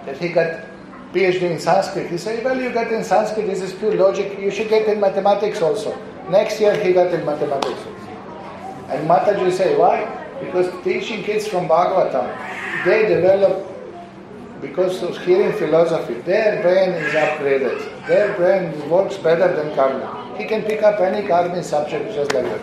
that he got PhD in Sanskrit, he said, well, you got in Sanskrit, this is pure logic, you should get in mathematics also. Next year he got in mathematics also. And Mataji said, why? Because teaching kids from Bhagavatam, they develop, because of hearing philosophy, their brain is upgraded. Their brain works better than karma. He can pick up any karmic subject just like that.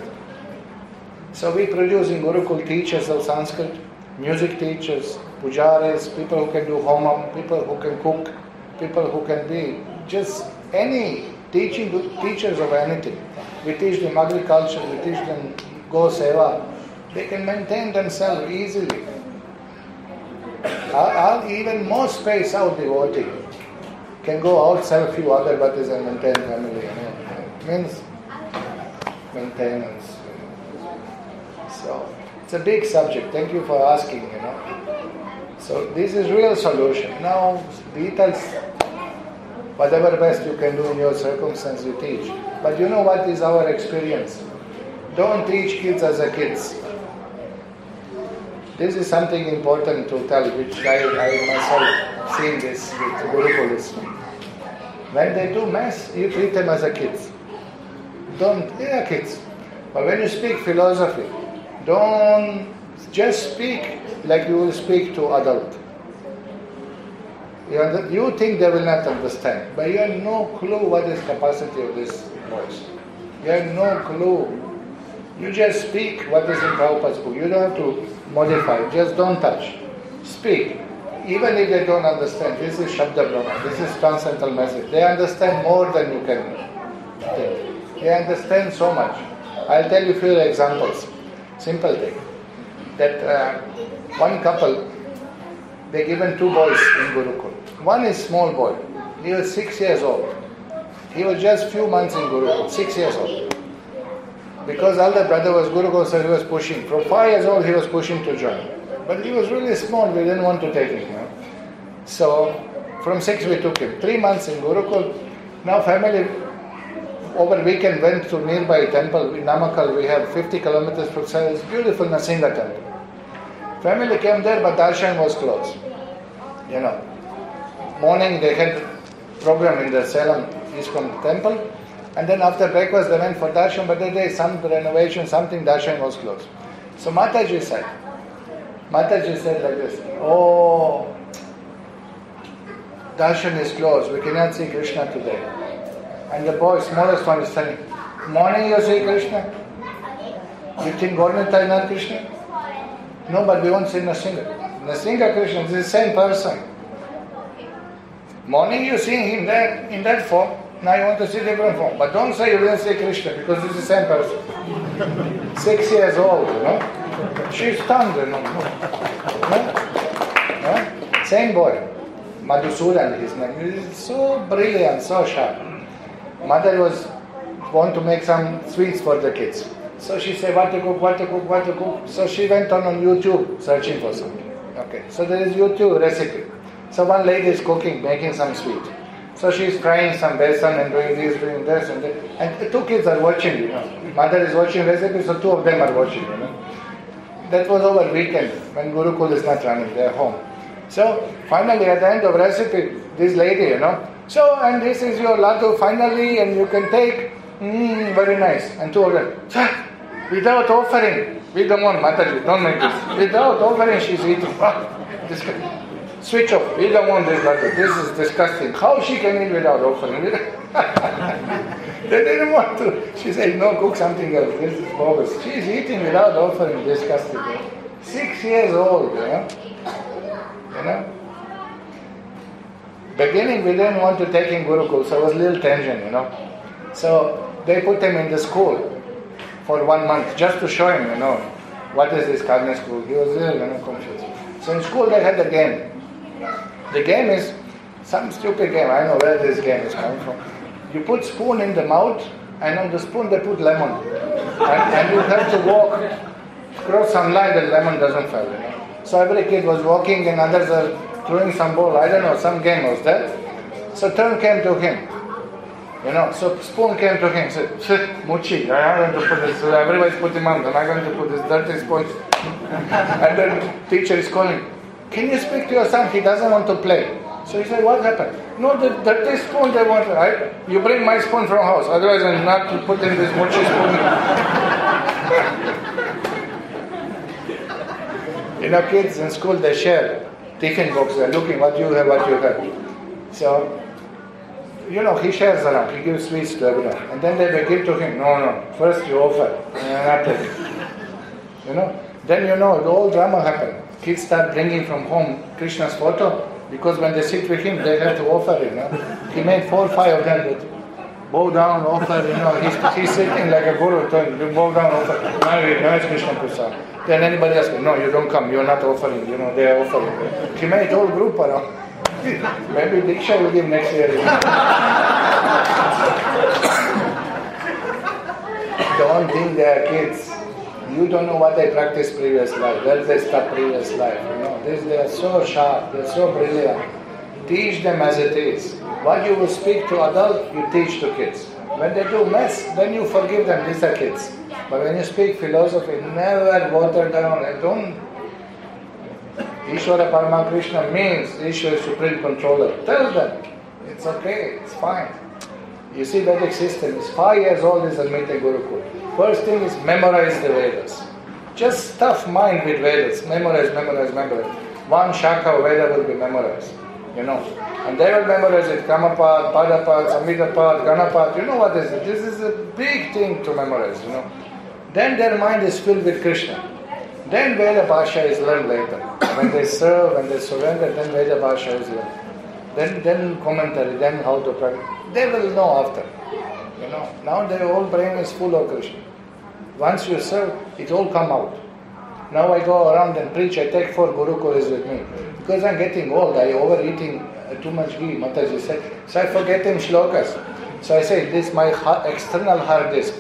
So we produce in Gurukul teachers of Sanskrit, music teachers, pujaris, people who can do homam, people who can cook, people who can be just any teachers of anything. We teach them agriculture, we teach them go seva. They can maintain themselves easily. Even most spaced out devotee can go out, sell a few other bhaktis and maintain family. Means maintenance. So it's a big subject. Thank you for asking. So this is real solution. Now details, whatever best you can do in your circumstance, you teach. But you know what is our experience? Don't teach kids as a kids. This is something important to tell, which I myself seen this with Gurukulis. When they do mass, you treat them as a kids. They are kids. But when you speak philosophy, don't just speak like you will speak to adult. You think they will not understand, but you have no clue what is capacity of this voice. You have no clue. You just speak what is in Prabhupada's book. You don't have to modify, just don't touch. Speak. Even if they don't understand, this is Shabda Brahma, this is transcendental message. They understand more than you can think. They understand so much. I'll tell you a few examples. Simple thing. that one couple, they given 2 boys in Gurukul. One is small boy. He was 6 years old. He was just few months in Gurukul, 6 years old. Because elder brother was Gurukul, so he was pushing. From 5 years old, he was pushing to join. But he was really small, we didn't want to take him. So, from 6 we took him. 3 months in Gurukul. Now family, over weekend, went to nearby temple in Namakkal. We have 50 kilometers from Salem. It's beautiful Nasinga temple. Family came there, but darshan was closed. Morning they had program in the Salem ISKCON temple, and then after breakfast they went for darshan, but that day some renovation, something, darshan was closed. So Mataji said like this, oh, darshan is closed, we cannot see Krishna today. And the boy, smallest one, is saying, morning you see Krishna? You think Gaurnita is not Krishna? No, but we won't see Nasinga. Nasinga Krishna is the same person. Morning you see him there in that form, now you want to see different form. But don't say you didn't see Krishna, because it's the same person. 6 years old, She's stunned, Same boy. Madhusudan, his name. He's so brilliant, so sharp. Mother want to make some sweets for the kids. So she said, what to cook. So she went on YouTube searching for something. Okay, so there is YouTube recipe. So one lady is cooking, making some sweet. So she is frying some besan and doing this, doing this, and that. And the 2 kids are watching, Mother is watching recipe, so 2 of them are watching, That was over weekend, when Gurukul is not running, they are home. So finally at the end of recipe, this lady, so, and this is your laddu finally, and you can take, very nice. And 2 of them, without offering, we don't want Mataji, don't make this. Without offering, she's eating. Switch off, we don't want this laddu, this is disgusting. How she can eat without offering? They didn't want to. She said, no, cook something else, this is bogus. She's eating without offering, disgusting. 6 years old, Beginning, we didn't want to take him Gurukul, so there was a little tension, So they put him in the school for 1 month, just to show him, what is this Karna school. He was little, confused. So in school they had a game. The game is some stupid game, I don't know where this game is coming from. You put spoon in the mouth, and on the spoon they put lemon. And you have to walk, cross some line, the lemon doesn't fall, So every kid was walking and others are throwing some ball, I don't know, some game was there. So turn came to him. So spoon came to him, said, Muchi, I'm going to put this, so everybody's putting on, I'm going to put this dirty spoon. And then teacher is calling, can you speak to your son? He doesn't want to play. So he said, what happened? No, the dirty spoon they want, right? You bring my spoon from house, otherwise I'm not putting this Muchi spoon. Kids in school, they share tiffin box, they're looking what you have. So, he shares around, he gives sweets to everyone. And then they give to him, no, first you offer, not take. Then the whole drama happened. Kids start bringing from home Krishna's photo, because when they sit with him, they have to offer it. He made 4 or 5 of them that bow down, offer, he's sitting like a guru, bow down, offer. Now it's Krishna Prasad. Then anybody else goes, no, you don't come, you're not offering, they are offering. He made whole group around. Maybe Diksha will give next year. Don't think they are kids. You don't know what they practiced previous life, where they start previous life. They are so sharp, they are so brilliant. Teach them as it is. What you will speak to adults, you teach to kids. When they do mess, then you forgive them, these are kids. But when you speak philosophy, never water down. Don't. Ishvara Parama Krishna means Ishvara Supreme Controller. Tell them, it's okay, it's fine. You see, Vedic system is 5 years old is Advaita Gurukul. First thing is memorize the Vedas. Just stuff mind with Vedas. Memorize. One shaka of Veda will be memorized. And they will memorize it. Kamapad, Padapad, Samhitapad, Ganapad. You know what is it? This is a big thing to memorize, Then their mind is filled with Krishna. Then Veda Bhasha is learned later. When they serve, when they surrender, then Veda Bhasha is learned. Then commentary, then how to practice. They will know after. Now their whole brain is full of Krishna. Once you serve, it all come out. Now I go around and preach, I take 4 Gurukulas with me. Because I'm getting old, I overeating too much ghee, Mataji said. So I forget him shlokas. So I say, this is my external hard disk.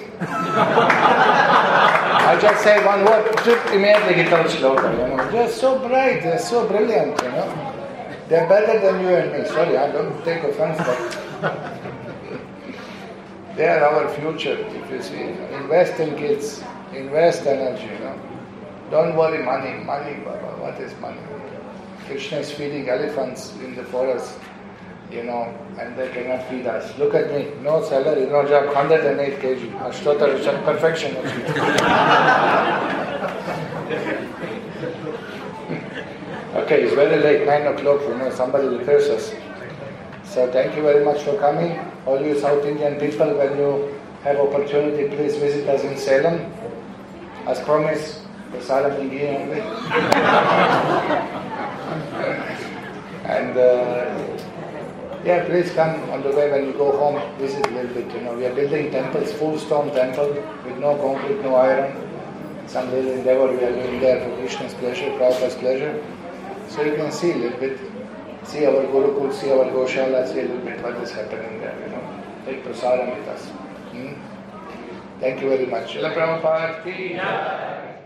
I just say one word, immediately get on shloka, They're so bright, they're so brilliant, They're better than you and me. Sorry, I don't take offense, but they are our future, if you see. Invest in kids, invest energy, Don't worry, money, Baba, what is money? Krishna is feeding elephants in the forest, and they cannot feed us. Look at me, no salary, no job, 108 kg. Ashtota, perfection. Okay, it's very late, 9 o'clock, somebody will curse us. So thank you very much for coming. All you South Indian people, when you have opportunity, please visit us in Salem. As promised, the Salem Indian only. And please come on the way when you go home, visit a little bit. We are building temples, full stone temple with no concrete, no iron. Some little endeavor we are doing there for Krishna's pleasure, Prabhupada's pleasure. So you can see a little bit, see our Gurukul, see our Goshala, see a little bit what is happening there. Take Prasad with us. Thank you very much. Srila Prabhupada ki jai.